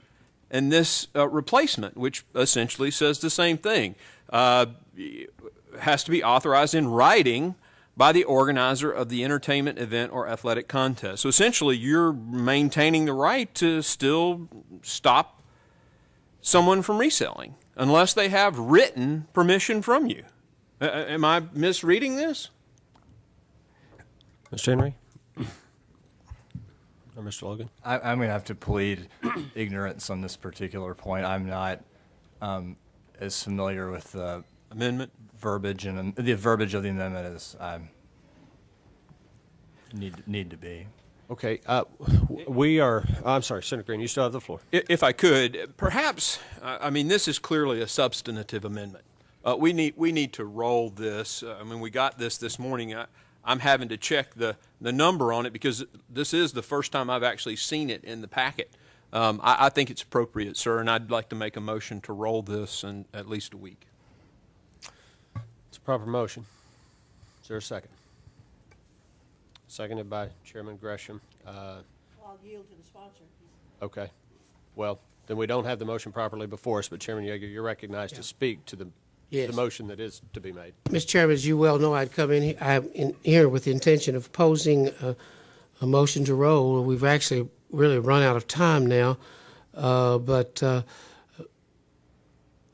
and this replacement, which essentially says the same thing, has to be authorized in writing by the organizer of the entertainment event or athletic contest. So essentially, you're maintaining the right to still stop someone from reselling unless they have written permission from you. Am I misreading this? Mr. Henry? Or Mr. Logan? I'm going to have to plead ignorance on this particular point. I'm not as familiar with the amendment verbiage and the verbiage of the amendment as I need to be. Okay, we are, I'm sorry, Senator Green, you still have the floor. If I could, perhaps, I mean, this is clearly a substantive amendment. We need to roll this. I mean, we got this morning. I'm having to check the number on it because this is the first time I've actually seen it in the packet. I think it's appropriate, sir, and I'd like to make a motion to roll this in at least a week. It's a proper motion. Is there a second? Seconded by Chairman Gresham. I'll yield to the sponsor. Okay. Well, then we don't have the motion properly before us, but Chairman Yeager, you're recognized to speak to the motion that is to be made. Mr. Chairman, as you well know, I'd come in here with the intention of posing a motion to roll. We've actually really run out of time now, but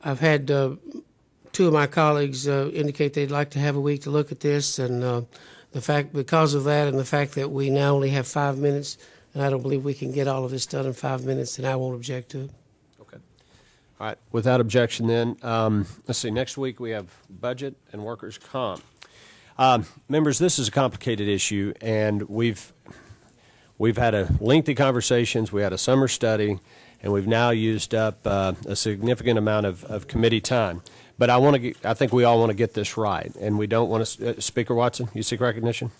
I've had two of my colleagues indicate they'd like to have a week to look at this, and because of that and the fact that we now only have 5 minutes, and I don't believe we can get all of this done in 5 minutes, then I won't object to it. Okay. All right. Without objection then, let's see, next week we have budget and workers' comp. Members, this is a complicated issue, and we've had a lengthy conversations, we had a summer study, and we've now used up a significant amount of committee time. But I think we all want to get this right, and we don't want to. Speaker Watson, you seek recognition?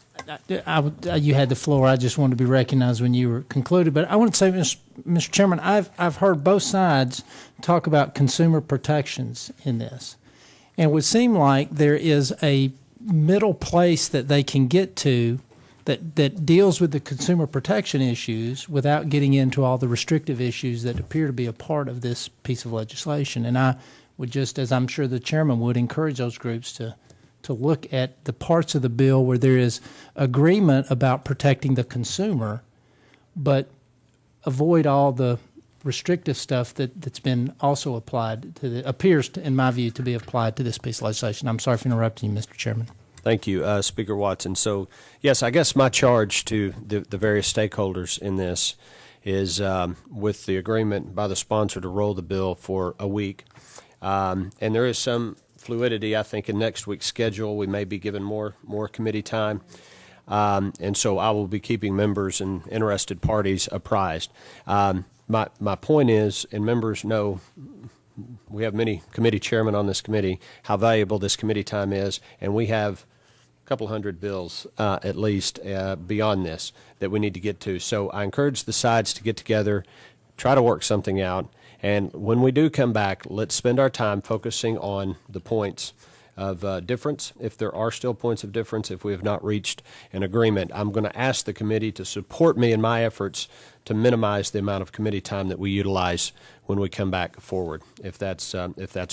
You had the floor. I just wanted to be recognized when you were concluded. But I want to say, Mr. Chairman, I've heard both sides talk about consumer protections in this, and it would seem like there is a middle place that they can get to that deals with the consumer protection issues without getting into all the restrictive issues that appear to be a part of this piece of legislation. And I would just, as I'm sure the chairman would, encourage those groups to look at the parts of the bill where there is agreement about protecting the consumer, but avoid all the restrictive stuff that's been also applied appears to, in my view, to be applied to this piece of legislation. I'm sorry for interrupting you, Mr. Chairman. Thank you, Speaker Watson. So, yes, I guess my charge to the various stakeholders in this is with the agreement by the sponsor to roll the bill for a week. And there is some fluidity, I think, in next week's schedule. We may be given more committee time. And so I will be keeping members and interested parties apprised. My point is, and members know, we have many committee chairmen on this committee, how valuable this committee time is, and we have a couple hundred bills at least beyond this that we need to get to. So I encourage the sides to get together, try to work something out, and when we do come back, let's spend our time focusing on the points of difference, if there are still points of difference, if we have not reached an agreement. I'm going to ask the committee to support me in my efforts to minimize the amount of committee time that we utilize when we come back forward, if that's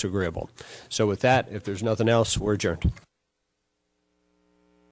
agreeable. So with that, if there's nothing else, we're adjourned.